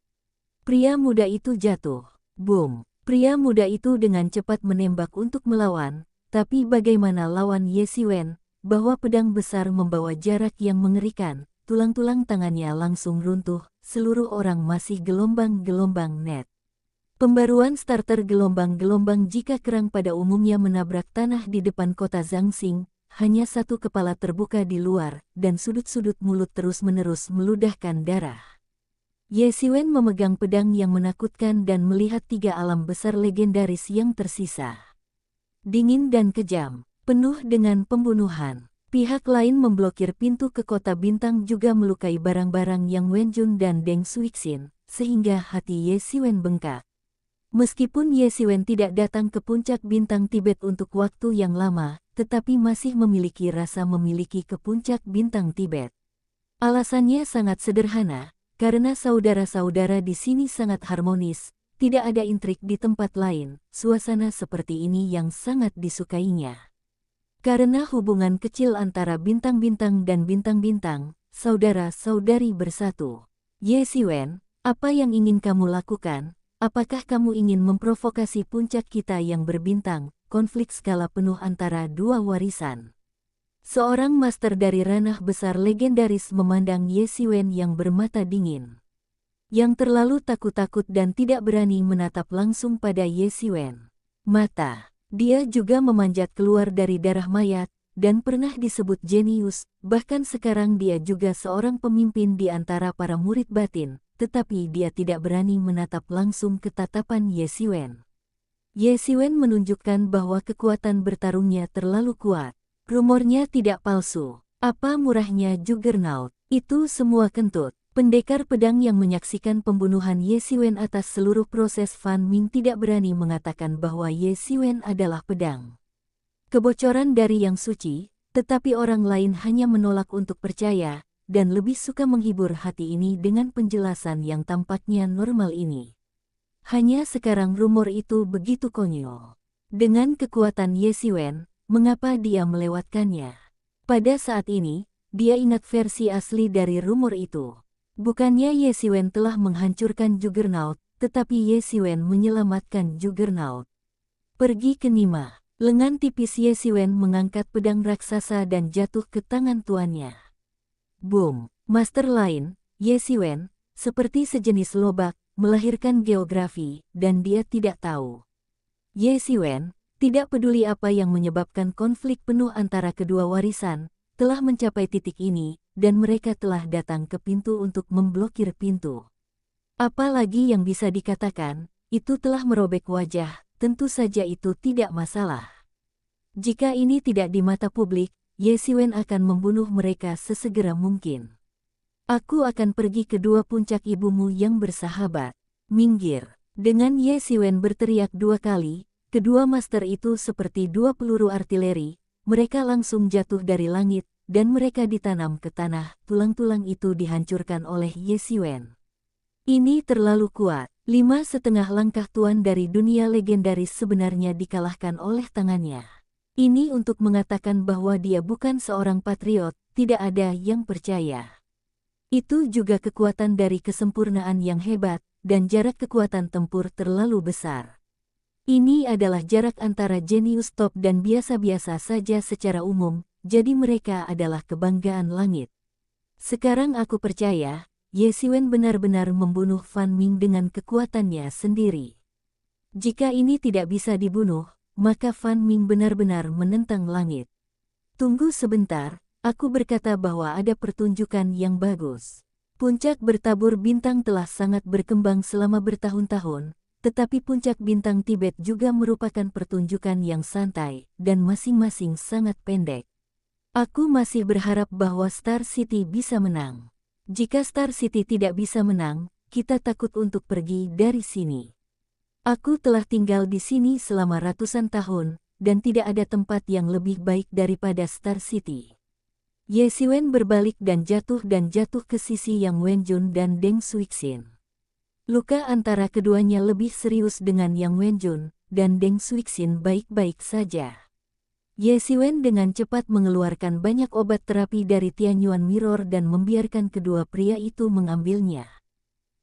Pria muda itu jatuh. Boom! Pria muda itu dengan cepat menembak untuk melawan, tapi bagaimana lawan Ye Xiwen, bahwa pedang besar membawa jarak yang mengerikan, tulang-tulang tangannya langsung runtuh, seluruh orang masih gelombang-gelombang net. Pembaruan starter gelombang-gelombang jika kerang pada umumnya menabrak tanah di depan kota Zhangxing, hanya satu kepala terbuka di luar, dan sudut-sudut mulut terus-menerus meludahkan darah. Ye Xiwen memegang pedang yang menakutkan dan melihat 3 alam besar legendaris yang tersisa. Dingin dan kejam, penuh dengan pembunuhan. Pihak lain memblokir pintu ke kota bintang juga melukai barang-barang yang Wenjun dan Deng Suixin, sehingga hati Ye Xiwen bengkak. Meskipun Ye Xiwen tidak datang ke puncak bintang Tibet untuk waktu yang lama, tetapi masih memiliki rasa memiliki ke puncak bintang Tibet. Alasannya sangat sederhana, karena saudara-saudara di sini sangat harmonis, tidak ada intrik di tempat lain, suasana seperti ini yang sangat disukainya. Karena hubungan kecil antara bintang-bintang dan bintang-bintang, saudara-saudari bersatu. Ye Xiwen, apa yang ingin kamu lakukan? Apakah kamu ingin memprovokasi puncak kita yang berbintang, konflik skala penuh antara dua warisan? Seorang master dari ranah besar legendaris memandang Ye Xiwen yang bermata dingin. Yang terlalu takut-takut dan tidak berani menatap langsung pada Ye Xiwen. Mata, dia juga memanjat keluar dari darah mayat, dan pernah disebut jenius, bahkan sekarang dia juga seorang pemimpin di antara para murid batin, tetapi dia tidak berani menatap langsung ke tatapan Ye Xiwen. Ye Xiwen menunjukkan bahwa kekuatan bertarungnya terlalu kuat. Rumornya tidak palsu. Apa murahnya Juggernaut? Itu semua kentut. Pendekar pedang yang menyaksikan pembunuhan Ye Xiwen atas seluruh proses Fan Ming tidak berani mengatakan bahwa Ye Xiwen adalah pedang. Kebocoran dari yang suci, tetapi orang lain hanya menolak untuk percaya, dan lebih suka menghibur hati ini dengan penjelasan yang tampaknya normal ini. Hanya sekarang rumor itu begitu konyol. Dengan kekuatan Ye Xiwen, mengapa dia melewatkannya? Pada saat ini, dia ingat versi asli dari rumor itu. Bukannya Ye Xiwen telah menghancurkan Juggernaut, tetapi Ye Xiwen menyelamatkan Juggernaut. Pergi ke Nima. Lengan tipis Ye Xiwen mengangkat pedang raksasa dan jatuh ke tangan tuannya. Boom! Master lain, Ye Xiwen, seperti sejenis lobak, melahirkan geografi, dan dia tidak tahu. Ye Xiwen, tidak peduli apa yang menyebabkan konflik penuh antara kedua warisan, telah mencapai titik ini, dan mereka telah datang ke pintu untuk memblokir pintu. Apalagi yang bisa dikatakan, itu telah merobek wajah, tentu saja itu tidak masalah. Jika ini tidak di mata publik, Ye Xiwen akan membunuh mereka sesegera mungkin. Aku akan pergi ke dua puncak ibumu yang bersahabat. Minggir. Dengan Ye Xiwen berteriak 2 kali, kedua master itu seperti 2 peluru artileri, mereka langsung jatuh dari langit, dan mereka ditanam ke tanah, tulang-tulang itu dihancurkan oleh Ye Xiwen. Ini terlalu kuat, 5,5 langkah tuan dari dunia legendaris sebenarnya dikalahkan oleh tangannya. Ini untuk mengatakan bahwa dia bukan seorang patriot, tidak ada yang percaya. Itu juga kekuatan dari kesempurnaan yang hebat, dan jarak kekuatan tempur terlalu besar. Ini adalah jarak antara jenius top dan biasa-biasa saja secara umum, jadi mereka adalah kebanggaan langit. Sekarang aku percaya, Ye Xiwen benar-benar membunuh Fan Ming dengan kekuatannya sendiri. Jika ini tidak bisa dibunuh, maka Fan Ming benar-benar menentang langit. Tunggu sebentar, aku berkata bahwa ada pertunjukan yang bagus. Puncak bertabur bintang telah sangat berkembang selama bertahun-tahun, tetapi puncak bintang Tibet juga merupakan pertunjukan yang santai, dan masing-masing sangat pendek. Aku masih berharap bahwa Star City bisa menang. Jika Star City tidak bisa menang, kita takut untuk pergi dari sini. Aku telah tinggal di sini selama ratusan tahun, dan tidak ada tempat yang lebih baik daripada Star City. Ye Xiwen berbalik dan jatuh ke sisi Yang Wenjun dan Deng Suixin. Luka antara keduanya lebih serius dengan Yang Wenjun, dan Deng Suixin baik-baik saja. Ye Siwen dengan cepat mengeluarkan banyak obat terapi dari Tianyuan Mirror dan membiarkan kedua pria itu mengambilnya.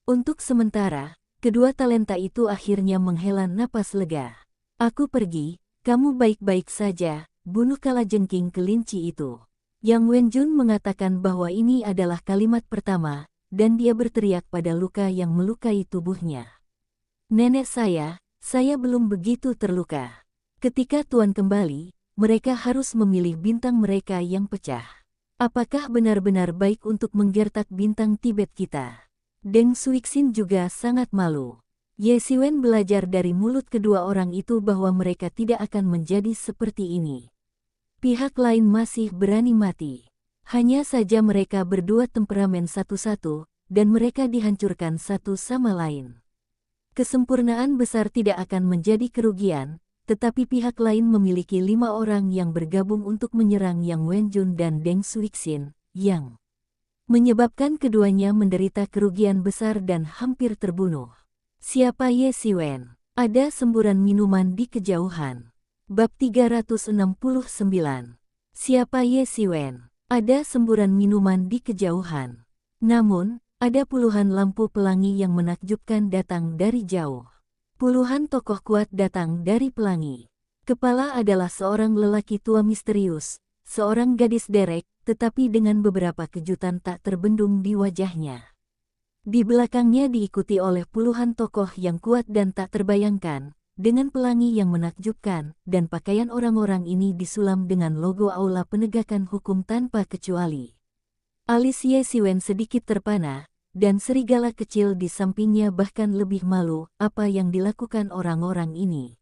Untuk sementara, kedua talenta itu akhirnya menghela napas lega. Aku pergi, kamu baik-baik saja, bunuh kalajengking kelinci itu. Yang Wenjun mengatakan bahwa ini adalah kalimat pertama, dan dia berteriak pada luka yang melukai tubuhnya. Nenek saya belum begitu terluka. Ketika Tuan kembali, mereka harus memilih bintang mereka yang pecah. Apakah benar-benar baik untuk menggertak bintang Tibet kita? Deng Suixin juga sangat malu. Ye Siwen belajar dari mulut kedua orang itu bahwa mereka tidak akan menjadi seperti ini. Pihak lain masih berani mati. Hanya saja mereka berdua temperamen satu-satu, dan mereka dihancurkan satu sama lain. Kesempurnaan besar tidak akan menjadi kerugian, tetapi pihak lain memiliki 5 orang yang bergabung untuk menyerang Yang Wenjun dan Deng Suixin, yang menyebabkan keduanya menderita kerugian besar dan hampir terbunuh. Siapa Ye Siwen? Ada semburan minuman di kejauhan. Bab 369. Siapa Ye Siwen? Ada semburan minuman di kejauhan. Namun, ada puluhan lampu pelangi yang menakjubkan datang dari jauh. Puluhan tokoh kuat datang dari pelangi. Kepala adalah seorang lelaki tua misterius, seorang gadis derek, tetapi dengan beberapa kejutan tak terbendung di wajahnya. Di belakangnya diikuti oleh puluhan tokoh yang kuat dan tak terbayangkan, dengan pelangi yang menakjubkan, dan pakaian orang-orang ini disulam dengan logo Aula Penegakan Hukum tanpa kecuali. Alis Ye Siwen sedikit terpana, dan serigala kecil di sampingnya bahkan lebih malu apa yang dilakukan orang-orang ini.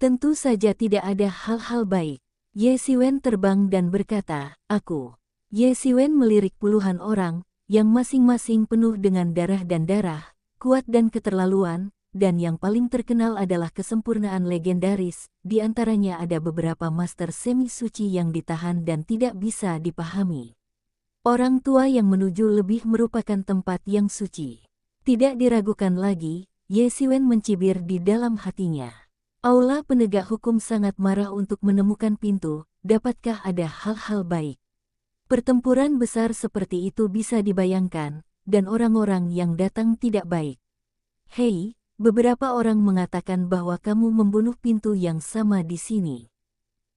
Tentu saja tidak ada hal-hal baik. Ye Siwen terbang dan berkata, "Aku." Ye Siwen melirik puluhan orang, yang masing-masing penuh dengan darah dan darah, kuat dan keterlaluan, dan yang paling terkenal adalah kesempurnaan legendaris, di antaranya ada beberapa master semi suci yang ditahan dan tidak bisa dipahami. Orang tua yang menuju lebih merupakan tempat yang suci. Tidak diragukan lagi, Ye Siwen mencibir di dalam hatinya. Aula penegak hukum sangat marah untuk menemukan pintu, dapatkah ada hal-hal baik? Pertempuran besar seperti itu bisa dibayangkan, dan orang-orang yang datang tidak baik. Hei, beberapa orang mengatakan bahwa kamu membunuh pintu yang sama di sini.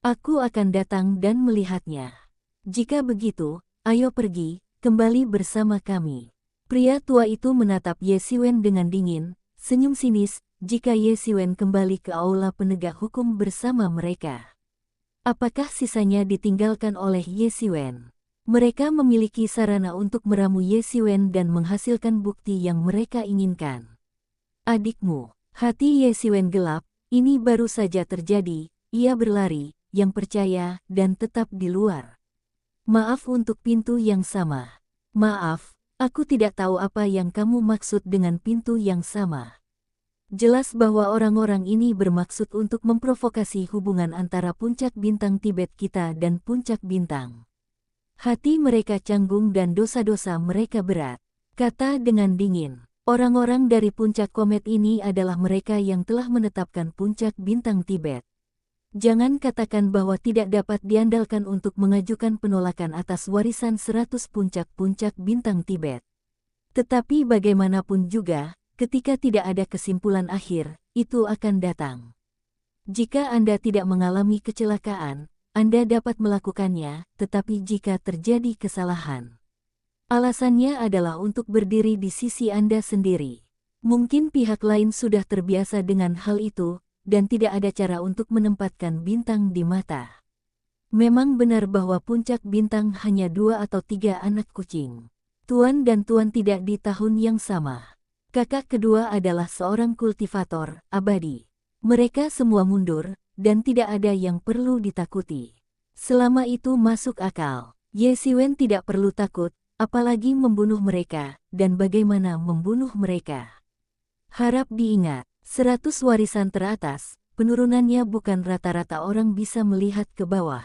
Aku akan datang dan melihatnya. Jika begitu, ayo pergi, kembali bersama kami. Pria tua itu menatap Ye Siwen dengan dingin, senyum sinis, jika Ye Siwen kembali ke aula penegak hukum bersama mereka. Apakah sisanya ditinggalkan oleh Ye Siwen? Mereka memiliki sarana untuk meramu Ye Siwen dan menghasilkan bukti yang mereka inginkan. Adikmu, hati Ye Siwen gelap, ini baru saja terjadi, ia berlari, yang percaya, dan tetap di luar. Maaf untuk pintu yang sama. Maaf, aku tidak tahu apa yang kamu maksud dengan pintu yang sama. Jelas bahwa orang-orang ini bermaksud untuk memprovokasi hubungan antara puncak bintang Tibet kita dan puncak bintang. Hati mereka canggung dan dosa-dosa mereka berat. Kata dengan dingin, orang-orang dari puncak komet ini adalah mereka yang telah menetapkan puncak bintang Tibet. Jangan katakan bahwa tidak dapat diandalkan untuk mengajukan penolakan atas warisan 100 puncak-puncak bintang Tibet. Tetapi bagaimanapun juga, ketika tidak ada kesimpulan akhir, itu akan datang. Jika Anda tidak mengalami kecelakaan, Anda dapat melakukannya, tetapi jika terjadi kesalahan, alasannya adalah untuk berdiri di sisi Anda sendiri. Mungkin pihak lain sudah terbiasa dengan hal itu, dan tidak ada cara untuk menempatkan bintang di mata. Memang benar bahwa puncak bintang hanya 2 atau 3 anak kucing. Tuan dan Tuan tidak di tahun yang sama. Kakak kedua adalah seorang kultivator abadi. Mereka semua mundur, dan tidak ada yang perlu ditakuti. Selama itu masuk akal, Ye Siwen tidak perlu takut, apalagi membunuh mereka, dan bagaimana membunuh mereka. Harap diingat, 100 warisan teratas, penurunannya bukan rata-rata orang bisa melihat ke bawah.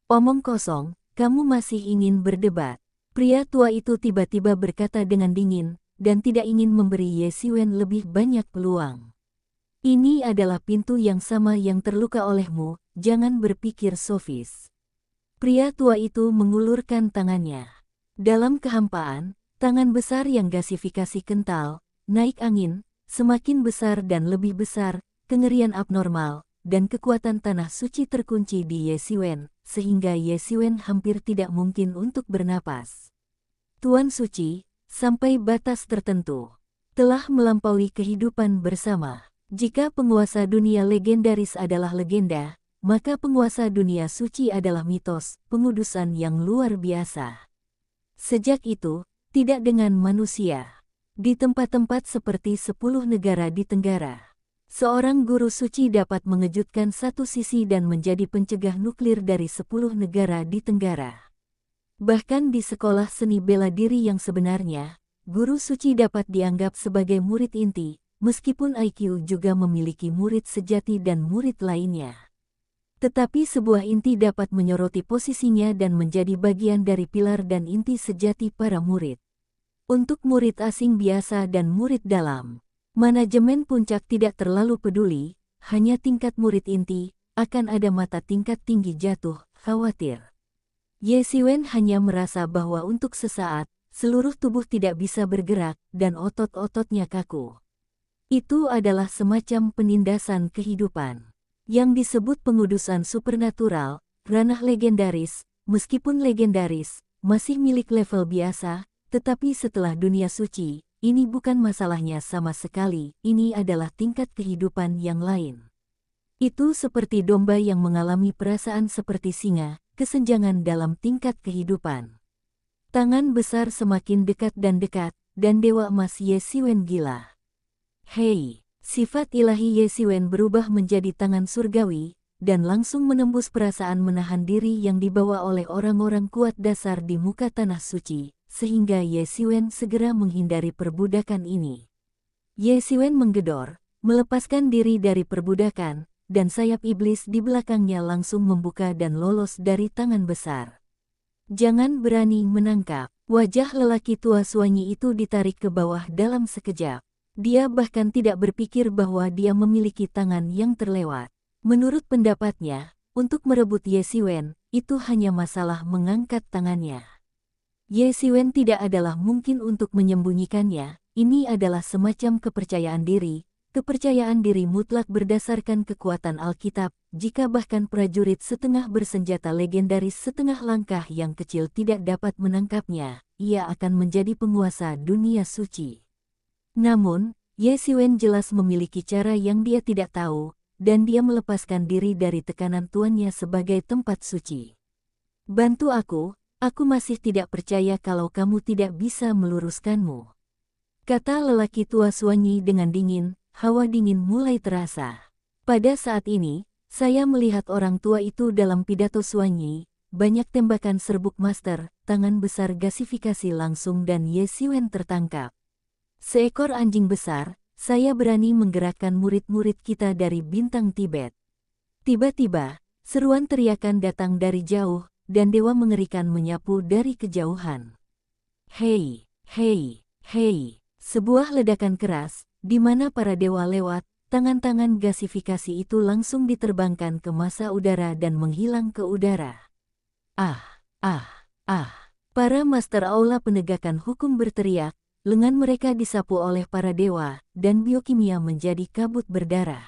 Omong kosong, kamu masih ingin berdebat. Pria tua itu tiba-tiba berkata dengan dingin, dan tidak ingin memberi Ye Siwen lebih banyak peluang. Ini adalah pintu yang sama yang terluka olehmu, jangan berpikir sofis. Pria tua itu mengulurkan tangannya. Dalam kehampaan, tangan besar yang gasifikasi kental, naik angin, semakin besar dan lebih besar, kengerian abnormal, dan kekuatan tanah suci terkunci di Ye Xiwen, sehingga Ye Xiwen hampir tidak mungkin untuk bernapas. Tuan Suci, sampai batas tertentu, telah melampaui kehidupan bersama. Jika penguasa dunia legendaris adalah legenda, maka penguasa dunia suci adalah mitos, pengudusan yang luar biasa. Sejak itu, tidak dengan manusia. Di tempat-tempat seperti 10 negara di Tenggara, seorang guru suci dapat mengejutkan satu sisi dan menjadi pencegah nuklir dari 10 negara di Tenggara. Bahkan di sekolah seni bela diri yang sebenarnya, guru suci dapat dianggap sebagai murid inti, meskipun IQ juga memiliki murid sejati dan murid lainnya. Tetapi sebuah inti dapat menyoroti posisinya dan menjadi bagian dari pilar dan inti sejati para murid. Untuk murid asing biasa dan murid dalam, manajemen puncak tidak terlalu peduli, hanya tingkat murid inti, akan ada mata tingkat tinggi jatuh, khawatir. Ye Xiwen hanya merasa bahwa untuk sesaat, seluruh tubuh tidak bisa bergerak dan otot-ototnya kaku. Itu adalah semacam penindasan kehidupan. Yang disebut pengudusan supernatural, ranah legendaris, meskipun legendaris, masih milik level biasa, tetapi setelah dunia suci, ini bukan masalahnya sama sekali, ini adalah tingkat kehidupan yang lain. Itu seperti domba yang mengalami perasaan seperti singa, kesenjangan dalam tingkat kehidupan. Tangan besar semakin dekat, dan Dewa Emas Ye Xiwen gila. Hei! Sifat ilahi Ye Xiwen berubah menjadi tangan surgawi, dan langsung menembus perasaan menahan diri yang dibawa oleh orang-orang kuat dasar di muka tanah suci, sehingga Ye Xiwen segera menghindari perbudakan ini. Ye Xiwen menggedor, melepaskan diri dari perbudakan, dan sayap iblis di belakangnya langsung membuka dan lolos dari tangan besar. Jangan berani menangkap. Wajah lelaki tua Suanyi itu ditarik ke bawah dalam sekejap. Dia bahkan tidak berpikir bahwa dia memiliki tangan yang terlewat. Menurut pendapatnya, untuk merebut Ye Xiwen, itu hanya masalah mengangkat tangannya. Ye Xiwen tidak adalah mungkin untuk menyembunyikannya, ini adalah semacam kepercayaan diri mutlak berdasarkan kekuatan Alkitab, jika bahkan prajurit setengah bersenjata legendaris setengah langkah yang kecil tidak dapat menangkapnya, ia akan menjadi penguasa dunia suci. Namun, Ye Xiwen jelas memiliki cara yang dia tidak tahu, dan dia melepaskan diri dari tekanan tuannya sebagai tempat suci. Bantu aku masih tidak percaya kalau kamu tidak bisa meluruskanmu. Kata lelaki tua Suanyi dengan dingin, hawa dingin mulai terasa. Pada saat ini, saya melihat orang tua itu dalam pidato Suanyi, banyak tembakan serbuk master, tangan besar gasifikasi langsung dan Ye Xiwen tertangkap. Seekor anjing besar, saya berani menggerakkan murid-murid kita dari bintang Tibet. Tiba-tiba, seruan teriakan datang dari jauh, dan dewa mengerikan menyapu dari kejauhan. Hei, hei, hei, sebuah ledakan keras, di mana para dewa lewat, tangan-tangan gasifikasi itu langsung diterbangkan ke massa udara dan menghilang ke udara. Ah, ah, ah, para master aula penegakan hukum berteriak, lengan mereka disapu oleh para dewa, dan biokimia menjadi kabut berdarah.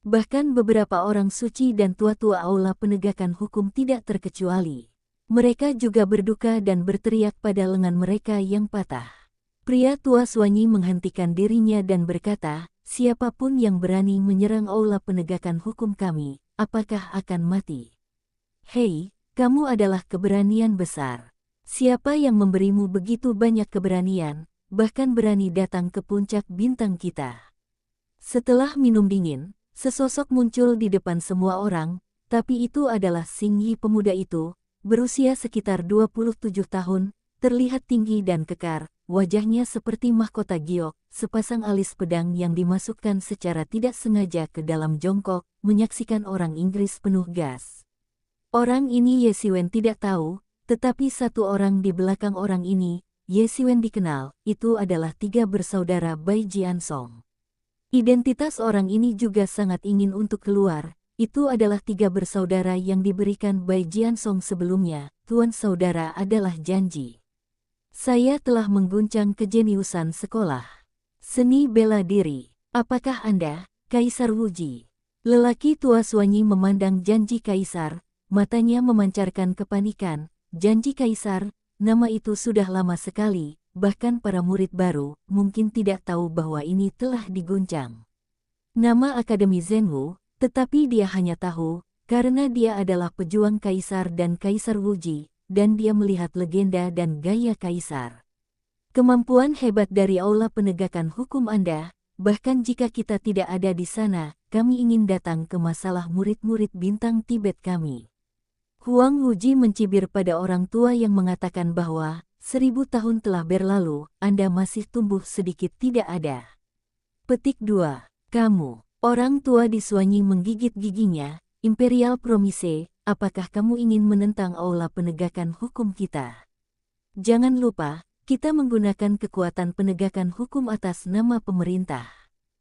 Bahkan beberapa orang suci dan tua-tua aula penegakan hukum tidak terkecuali. Mereka juga berduka dan berteriak pada lengan mereka yang patah. Pria tua Suanyi menghentikan dirinya dan berkata, siapapun yang berani menyerang aula penegakan hukum kami, apakah akan mati? Hei, kamu adalah keberanian besar. Siapa yang memberimu begitu banyak keberanian, bahkan berani datang ke puncak bintang kita? Setelah minum dingin, sesosok muncul di depan semua orang, tapi itu adalah Xing Yi pemuda itu, berusia sekitar 27 tahun, terlihat tinggi dan kekar, wajahnya seperti mahkota giok, sepasang alis pedang yang dimasukkan secara tidak sengaja ke dalam jongkok, menyaksikan orang Inggris penuh gas. Orang ini Ye Xiwen tidak tahu, tetapi satu orang di belakang orang ini, Ye Xiwen dikenal, itu adalah 3 bersaudara Bai Jiansong. Identitas orang ini juga sangat ingin untuk keluar. Itu adalah 3 bersaudara yang diberikan Bai Jiansong sebelumnya. Tuan saudara adalah janji. Saya telah mengguncang kejeniusan sekolah. Seni bela diri. Apakah Anda, Kaisar Wuji? Lelaki tua Suanyi memandang janji Kaisar, matanya memancarkan kepanikan. Janji Kaisar, nama itu sudah lama sekali, bahkan para murid baru mungkin tidak tahu bahwa ini telah diguncang. Nama Akademi Zhenwu, tetapi dia hanya tahu, karena dia adalah pejuang Kaisar dan Kaisar Wuji, dan dia melihat legenda dan gaya Kaisar. Kemampuan hebat dari Aula Penegakan Hukum Anda, bahkan jika kita tidak ada di sana, kami ingin datang ke masalah murid-murid bintang Tibet kami. Huang Wuji mencibir pada orang tua yang mengatakan bahwa 1000 tahun telah berlalu, Anda masih tumbuh sedikit tidak ada. Petik 2. Kamu, orang tua di Suanyi menggigit giginya, Imperial Promise, apakah kamu ingin menentang Aula Penegakan Hukum kita? Jangan lupa, kita menggunakan kekuatan penegakan hukum atas nama pemerintah.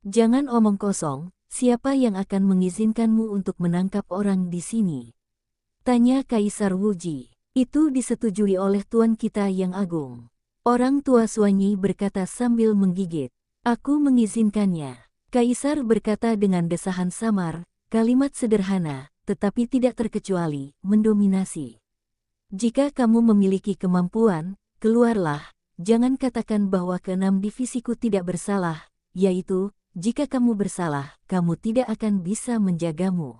Jangan omong kosong, siapa yang akan mengizinkanmu untuk menangkap orang di sini? Tanya Kaisar Wuji. Itu disetujui oleh Tuan kita yang agung. Orang tua Suanyi berkata sambil menggigit. Aku mengizinkannya. Kaisar berkata dengan desahan samar, kalimat sederhana, tetapi tidak terkecuali, mendominasi. Jika kamu memiliki kemampuan, keluarlah, jangan katakan bahwa ke-6 divisiku tidak bersalah, yaitu, jika kamu bersalah, kamu tidak akan bisa menjagamu.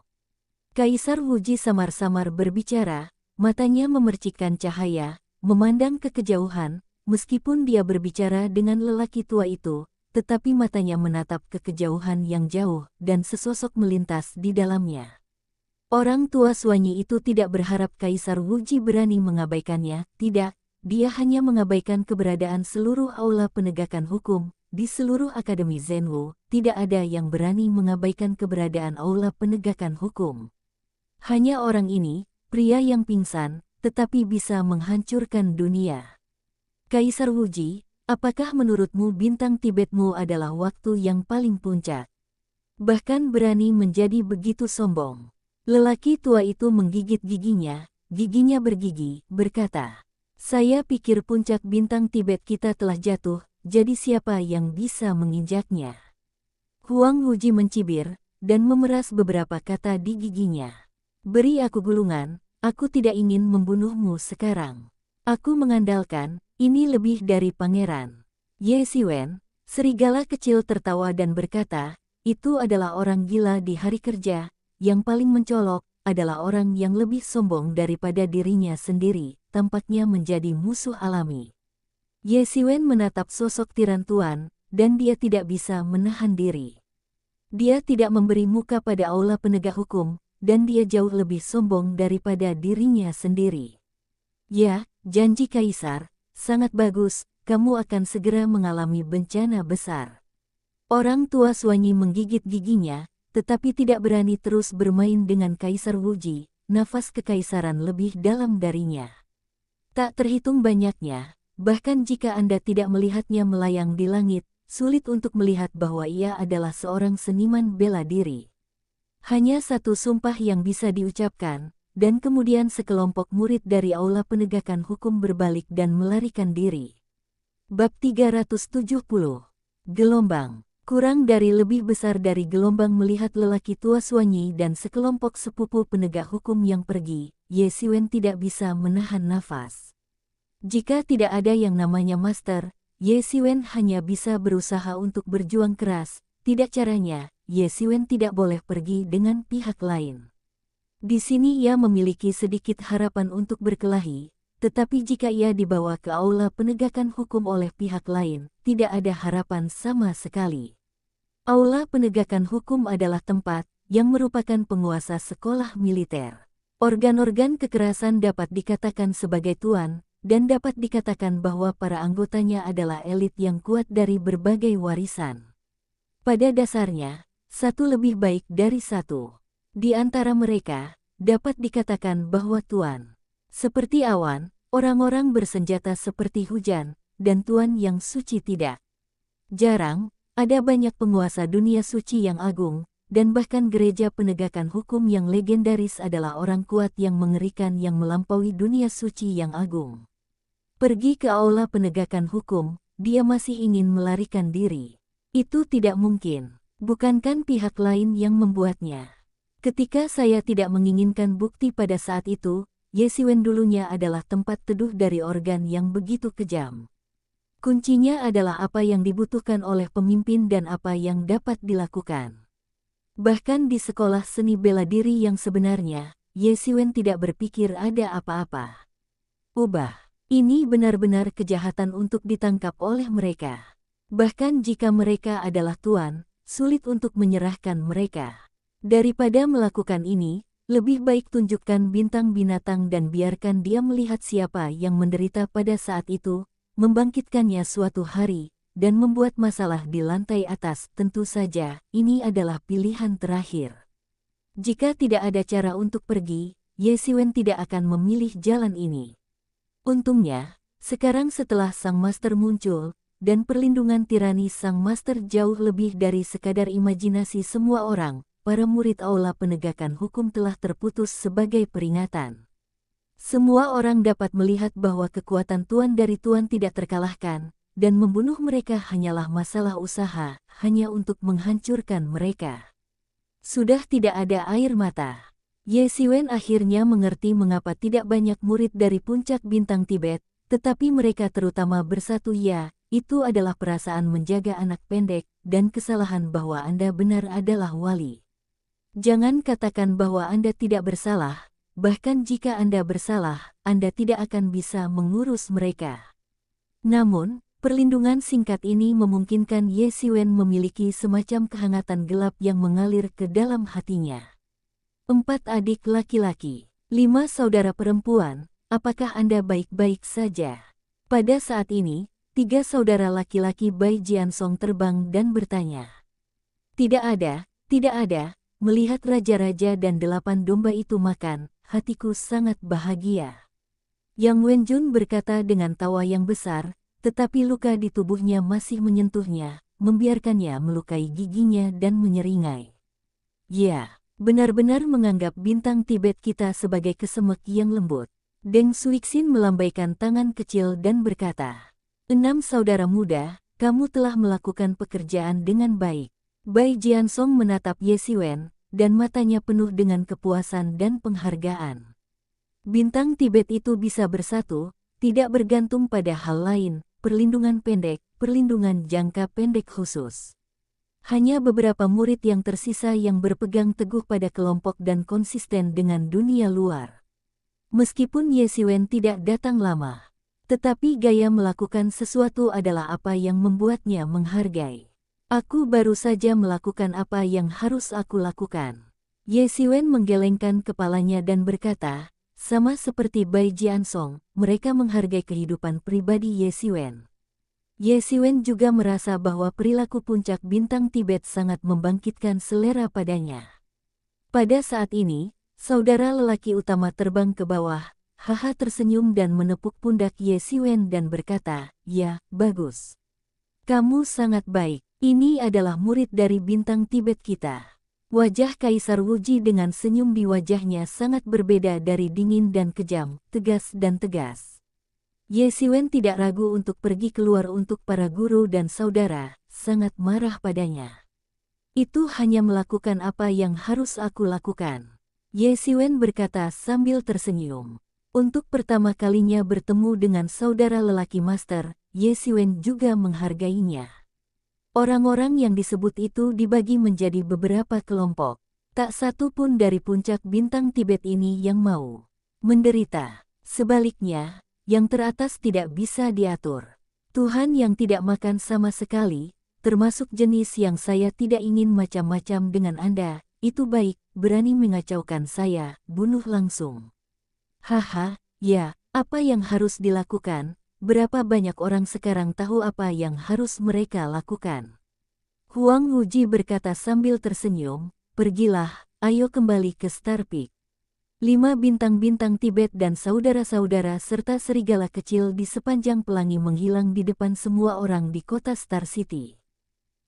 Kaisar Wuji samar-samar berbicara, matanya memercikkan cahaya, memandang ke kejauhan, meskipun dia berbicara dengan lelaki tua itu, tetapi matanya menatap ke kejauhan yang jauh dan sesosok melintas di dalamnya. Orang tua Suanyi itu tidak berharap Kaisar Wuji berani mengabaikannya, tidak, dia hanya mengabaikan keberadaan seluruh aula penegakan hukum. Di seluruh Akademi Zhenwu, tidak ada yang berani mengabaikan keberadaan aula penegakan hukum. Hanya orang ini, pria yang pingsan, tetapi bisa menghancurkan dunia. Kaisar Wuji, apakah menurutmu bintang Tibetmu adalah waktu yang paling puncak? Bahkan berani menjadi begitu sombong. Lelaki tua itu menggigit giginya bergigi, berkata, saya pikir puncak bintang Tibet kita telah jatuh, jadi siapa yang bisa menginjaknya? Huang Wuji mencibir, dan memeras beberapa kata di giginya. Beri aku gulungan, aku tidak ingin membunuhmu sekarang. Aku mengandalkan, ini lebih dari pangeran. Ye Siwen, serigala kecil tertawa dan berkata, itu adalah orang gila di hari kerja, yang paling mencolok, adalah orang yang lebih sombong daripada dirinya sendiri, tampaknya menjadi musuh alami. Ye Siwen menatap sosok tiran tuan, dan dia tidak bisa menahan diri. Dia tidak memberi muka pada aula penegak hukum, dan dia jauh lebih sombong daripada dirinya sendiri. Ya, janji Kaisar, sangat bagus, kamu akan segera mengalami bencana besar. Orang tua Suanyi menggigit giginya, tetapi tidak berani terus bermain dengan Kaisar Wuji, nafas kekaisaran lebih dalam darinya. Tak terhitung banyaknya, bahkan jika Anda tidak melihatnya melayang di langit, sulit untuk melihat bahwa ia adalah seorang seniman bela diri. Hanya satu sumpah yang bisa diucapkan, dan kemudian sekelompok murid dari aula penegakan hukum berbalik dan melarikan diri. Bab 370. Gelombang. Kurang dari lebih besar dari gelombang melihat lelaki tua Suanyi dan sekelompok sepupu penegak hukum yang pergi, Ye Siwen tidak bisa menahan nafas. Jika tidak ada yang namanya master, Ye Siwen hanya bisa berusaha untuk berjuang keras, tidak caranya, Ye Siwen tidak boleh pergi dengan pihak lain. Di sini ia memiliki sedikit harapan untuk berkelahi, tetapi jika ia dibawa ke aula penegakan hukum oleh pihak lain, tidak ada harapan sama sekali. Aula penegakan hukum adalah tempat yang merupakan penguasa sekolah militer. Organ-organ kekerasan dapat dikatakan sebagai tuan, dan dapat dikatakan bahwa para anggotanya adalah elit yang kuat dari berbagai warisan. Pada dasarnya, satu lebih baik dari satu. Di antara mereka, dapat dikatakan bahwa tuan, seperti awan, orang-orang bersenjata seperti hujan, dan tuan yang suci tidak. Jarang, Ada banyak penguasa dunia suci yang agung, dan bahkan gereja penegakan hukum yang legendaris adalah orang kuat yang mengerikan yang melampaui dunia suci yang agung. Pergi ke aula penegakan hukum, dia masih ingin melarikan diri. Itu tidak mungkin. Bukankan pihak lain yang membuatnya. Ketika saya tidak menginginkan bukti pada saat itu, Yesiwen dulunya adalah tempat teduh dari organ yang begitu kejam. Kuncinya adalah apa yang dibutuhkan oleh pemimpin dan apa yang dapat dilakukan. Bahkan di sekolah seni bela diri yang sebenarnya, Yesiwen tidak berpikir ada apa-apa. Ubah. Ini benar-benar kejahatan untuk ditangkap oleh mereka. Bahkan jika mereka adalah tuan, sulit untuk menyerahkan mereka. Daripada melakukan ini, lebih baik tunjukkan bintang binatang dan biarkan dia melihat siapa yang menderita pada saat itu, membangkitkannya suatu hari, dan membuat masalah di lantai atas. Tentu saja, ini adalah pilihan terakhir. Jika tidak ada cara untuk pergi, Yesiwen tidak akan memilih jalan ini. Untungnya, sekarang setelah Sang Master muncul, dan perlindungan tirani Sang Master jauh lebih dari sekadar imajinasi semua orang, para murid aula penegakan hukum telah terputus sebagai peringatan. Semua orang dapat melihat bahwa kekuatan tuan dari tuan tidak terkalahkan, dan membunuh mereka hanyalah masalah usaha, hanya untuk menghancurkan mereka. Sudah tidak ada air mata. Yesiwen akhirnya mengerti mengapa tidak banyak murid dari puncak bintang Tibet, tetapi mereka terutama bersatu. Ya, itu adalah perasaan menjaga anak pendek, dan kesalahan bahwa Anda benar adalah wali. Jangan katakan bahwa Anda tidak bersalah. Bahkan jika Anda bersalah, Anda tidak akan bisa mengurus mereka. Namun, perlindungan singkat ini memungkinkan Yesiwen memiliki semacam kehangatan gelap yang mengalir ke dalam hatinya. 4 adik laki-laki, 5 saudara perempuan, apakah Anda baik-baik saja? Pada saat ini, 3 saudara laki-laki Bai Jiansong terbang dan bertanya. Tidak ada, melihat raja-raja dan 8 domba itu makan, hatiku sangat bahagia. Yang Wenjun berkata dengan tawa yang besar, tetapi luka di tubuhnya masih menyentuhnya, membiarkannya melukai giginya dan menyeringai. Ya, benar-benar menganggap bintang Tibet kita sebagai kesemek yang lembut. Deng Suixin melambaikan tangan kecil dan berkata, 6 saudara muda, kamu telah melakukan pekerjaan dengan baik. Bai Jiansong menatap Yesiwen, dan matanya penuh dengan kepuasan dan penghargaan. Bintang Tibet itu bisa bersatu, tidak bergantung pada hal lain, perlindungan pendek, perlindungan jangka pendek khusus. Hanya beberapa murid yang tersisa yang berpegang teguh pada kelompok dan konsisten dengan dunia luar. Meskipun Yesiwen tidak datang lama, tetapi gaya melakukan sesuatu adalah apa yang membuatnya menghargai. Aku baru saja melakukan apa yang harus aku lakukan. Yesiwen menggelengkan kepalanya dan berkata, sama seperti Bai Jiansong, mereka menghargai kehidupan pribadi Yesiwen. Yesiwen juga merasa bahwa perilaku puncak bintang Tibet sangat membangkitkan selera padanya. Pada saat ini, saudara lelaki utama terbang ke bawah, Haha tersenyum dan menepuk pundak Yesiwen dan berkata, ya, bagus. Kamu sangat baik. Ini adalah murid dari bintang Tibet kita. Wajah Kaisar Wuji dengan senyum di wajahnya sangat berbeda dari dingin dan kejam, tegas dan tegas. Yesiwen tidak ragu untuk pergi keluar untuk para guru dan saudara, sangat marah padanya. Itu hanya melakukan apa yang harus aku lakukan. Yesiwen berkata sambil tersenyum. Untuk pertama kalinya bertemu dengan saudara lelaki master, Yesiwen juga menghargainya. Orang-orang yang disebut itu dibagi menjadi beberapa kelompok. Tak satu pun dari puncak bintang Tibet ini yang mau menderita. Sebaliknya, yang teratas tidak bisa diatur. Tuhan yang tidak makan sama sekali, termasuk jenis yang saya tidak ingin macam-macam dengan Anda, itu baik, berani mengacaukan saya, bunuh langsung. Haha, ya, apa yang harus dilakukan? Berapa banyak orang sekarang tahu apa yang harus mereka lakukan? Huang Wuji berkata sambil tersenyum, pergilah, ayo kembali ke Star Peak. 5 bintang-bintang Tibet dan saudara-saudara serta serigala kecil di sepanjang pelangi menghilang di depan semua orang di kota Star City.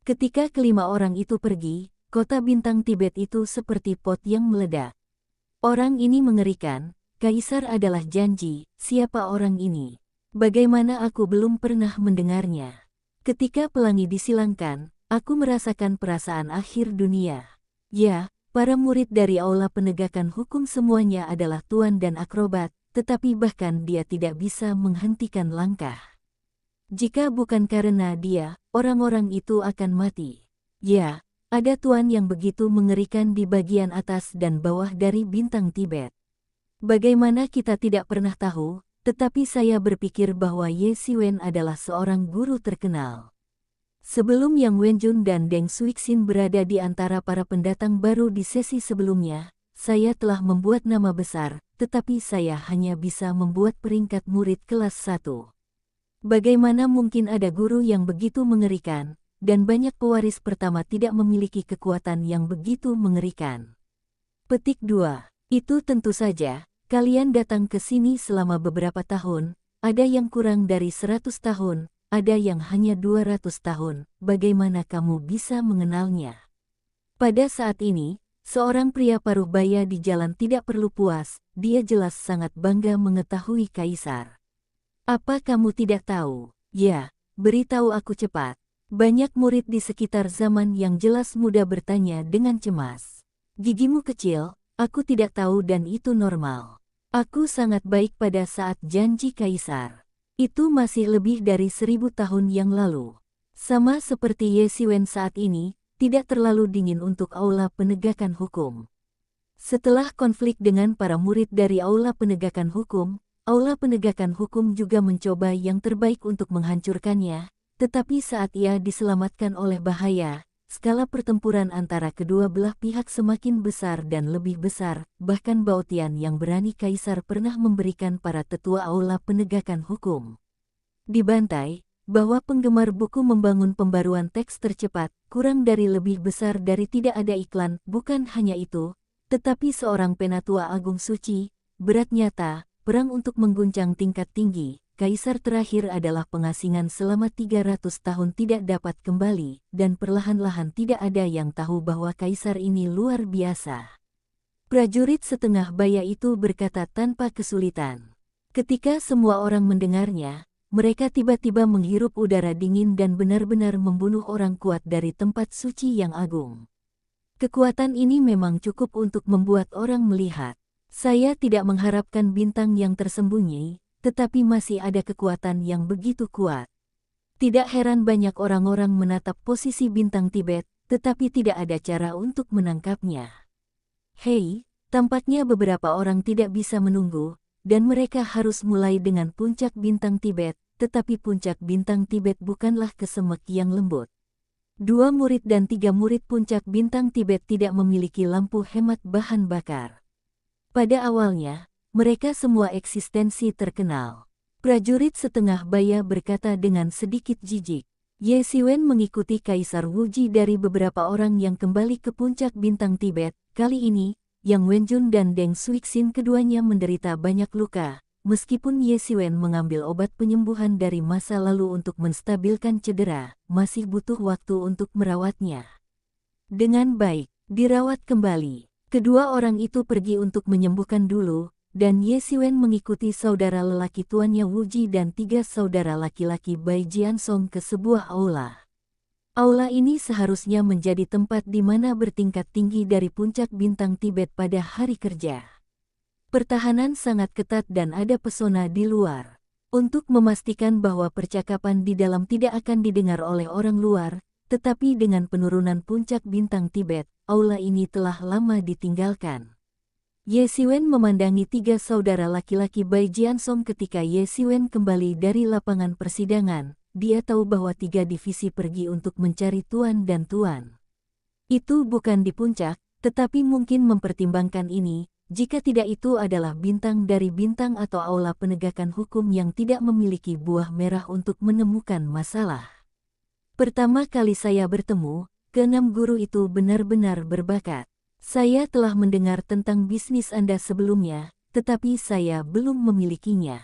Ketika kelima orang itu pergi, kota bintang Tibet itu seperti pot yang meledak. Orang ini mengerikan, Kaisar adalah janji, siapa orang ini? Bagaimana aku belum pernah mendengarnya? Ketika pelangi disilangkan, aku merasakan perasaan akhir dunia. Ya, para murid dari Aula Penegakan Hukum semuanya adalah tuan dan akrobat, tetapi bahkan dia tidak bisa menghentikan langkah. Jika bukan karena dia, orang-orang itu akan mati. Ya, ada tuan yang begitu mengerikan di bagian atas dan bawah dari bintang Tibet. Bagaimana kita tidak pernah tahu, tetapi saya berpikir bahwa Ye Siwen adalah seorang guru terkenal. Sebelum Yang Wenjun dan Deng Suixin berada di antara para pendatang baru di sesi sebelumnya, saya telah membuat nama besar, tetapi saya hanya bisa membuat peringkat murid kelas 1. Bagaimana mungkin ada guru yang begitu mengerikan, dan banyak pewaris pertama tidak memiliki kekuatan yang begitu mengerikan? Petik 2. Itu tentu saja, kalian datang ke sini selama beberapa tahun, ada yang kurang dari 100 tahun, ada yang hanya 200 tahun, bagaimana kamu bisa mengenalnya? Pada saat ini, seorang pria paruh baya di jalan tidak perlu puas, dia jelas sangat bangga mengetahui Kaisar. Apa kamu tidak tahu? Ya, beritahu aku cepat. Banyak murid di sekitar Zaman yang jelas muda bertanya dengan cemas. Gigimu kecil, aku tidak tahu dan itu normal. Aku sangat baik pada saat janji Kaisar. Itu masih lebih dari 1000 tahun yang lalu. Sama seperti Ye Siwen saat ini, tidak terlalu dingin untuk Aula Penegakan Hukum. Setelah konflik dengan para murid dari Aula Penegakan Hukum, Aula Penegakan Hukum juga mencoba yang terbaik untuk menghancurkannya, tetapi saat ia diselamatkan oleh bahaya, skala pertempuran antara kedua belah pihak semakin besar dan lebih besar, bahkan Baotian yang berani Kaisar pernah memberikan para tetua Aula Penegakan Hukum. Dibantai, bahwa penggemar buku membangun pembaruan teks tercepat, kurang dari lebih besar dari tidak ada iklan, bukan hanya itu, tetapi seorang penatua agung suci, berat nyata, perang untuk mengguncang tingkat tinggi. Kaisar terakhir adalah pengasingan selama 300 tahun tidak dapat kembali, dan perlahan-lahan tidak ada yang tahu bahwa Kaisar ini luar biasa. Prajurit setengah baya itu berkata tanpa kesulitan. Ketika semua orang mendengarnya, mereka tiba-tiba menghirup udara dingin dan benar-benar membunuh orang kuat dari tempat suci yang agung. Kekuatan ini memang cukup untuk membuat orang melihat. Saya tidak mengharapkan bintang yang tersembunyi, tetapi masih ada kekuatan yang begitu kuat. Tidak heran banyak orang-orang menatap posisi bintang Tibet, tetapi tidak ada cara untuk menangkapnya. Hei, tampaknya beberapa orang tidak bisa menunggu, dan mereka harus mulai dengan puncak bintang Tibet, tetapi puncak bintang Tibet bukanlah kesemek yang lembut. 2 murid dan 3 murid puncak bintang Tibet tidak memiliki lampu hemat bahan bakar. Pada awalnya, mereka semua eksistensi terkenal. Prajurit setengah baya berkata dengan sedikit jijik. Ye Siwen mengikuti Kaisar Wuji dari beberapa orang yang kembali ke puncak bintang Tibet. Kali ini, Yang Wenjun dan Deng Suixin keduanya menderita banyak luka. Meskipun Ye Siwen mengambil obat penyembuhan dari masa lalu untuk menstabilkan cedera, masih butuh waktu untuk merawatnya. Dengan baik, dirawat kembali. Kedua orang itu pergi untuk menyembuhkan dulu, dan Ye Siwen mengikuti saudara lelaki tuannya Wuji dan 3 saudara laki-laki Bai Jiansong ke sebuah aula. Aula ini seharusnya menjadi tempat di mana bertingkat tinggi dari puncak bintang Tibet pada hari kerja. Pertahanan sangat ketat dan ada pesona di luar. Untuk memastikan bahwa percakapan di dalam tidak akan didengar oleh orang luar, tetapi dengan penurunan puncak bintang Tibet, aula ini telah lama ditinggalkan. Ye Siwen memandangi 3 saudara laki-laki Bai Jiansong ketika Ye Siwen kembali dari lapangan persidangan. Dia tahu bahwa 3 divisi pergi untuk mencari tuan dan tuan. Itu bukan di puncak, tetapi mungkin mempertimbangkan ini, jika tidak itu adalah bintang dari bintang atau aula penegakan hukum yang tidak memiliki buah merah untuk menemukan masalah. Pertama kali saya bertemu, ke-6 guru itu benar-benar berbakat. Saya telah mendengar tentang bisnis Anda sebelumnya, tetapi saya belum memilikinya.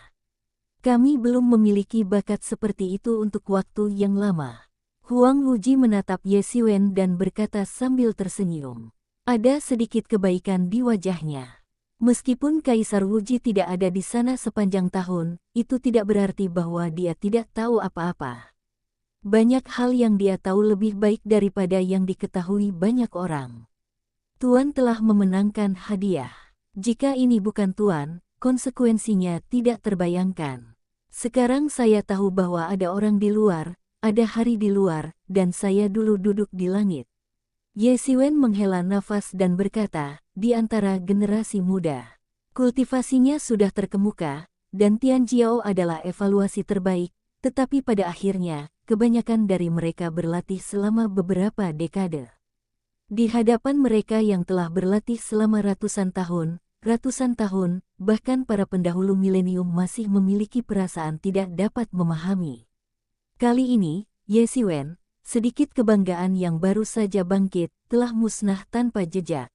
Kami belum memiliki bakat seperti itu untuk waktu yang lama. Huang Wuji menatap Ye Xiwen dan berkata sambil tersenyum. Ada sedikit kebaikan di wajahnya. Meskipun Kaisar Wuji tidak ada di sana sepanjang tahun, itu tidak berarti bahwa dia tidak tahu apa-apa. Banyak hal yang dia tahu lebih baik daripada yang diketahui banyak orang. Tuan telah memenangkan hadiah. Jika ini bukan Tuan, konsekuensinya tidak terbayangkan. Sekarang saya tahu bahwa ada orang di luar, ada hari di luar, dan saya dulu duduk di langit. Ye Xiwen menghela nafas dan berkata, di antara generasi muda, kultivasinya sudah terkemuka, dan Tian Jiao adalah evaluasi terbaik, tetapi pada akhirnya, kebanyakan dari mereka berlatih selama beberapa dekade. Di hadapan mereka yang telah berlatih selama ratusan tahun, bahkan para pendahulu milenium masih memiliki perasaan tidak dapat memahami. Kali ini, Ye Xiwen, sedikit kebanggaan yang baru saja bangkit, telah musnah tanpa jejak.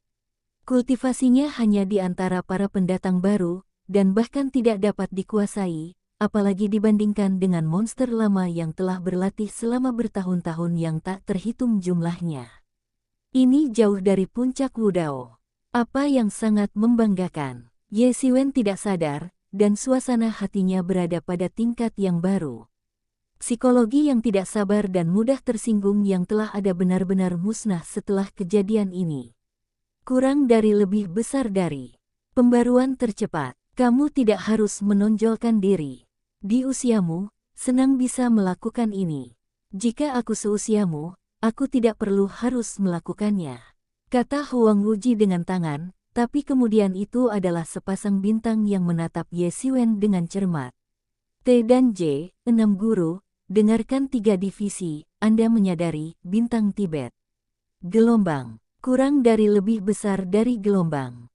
Kultivasinya hanya di antara para pendatang baru, dan bahkan tidak dapat dikuasai, apalagi dibandingkan dengan monster lama yang telah berlatih selama bertahun-tahun yang tak terhitung jumlahnya. Ini jauh dari puncak Wudao. Apa yang sangat membanggakan. Ye Xiwen tidak sadar, dan suasana hatinya berada pada tingkat yang baru. Psikologi yang tidak sabar dan mudah tersinggung yang telah ada benar-benar musnah setelah kejadian ini. Kurang dari lebih besar dari pembaruan tercepat. Kamu tidak harus menonjolkan diri. Di usiamu, senang bisa melakukan ini. Jika aku seusiamu, aku tidak perlu harus melakukannya. Kata Huang Wuji dengan tangan, tapi kemudian itu adalah sepasang bintang yang menatap Ye Xiwen dengan cermat. T dan J, 6 guru, dengarkan 3 divisi, Anda menyadari, bintang Tibet. Gelombang, kurang dari lebih besar dari gelombang.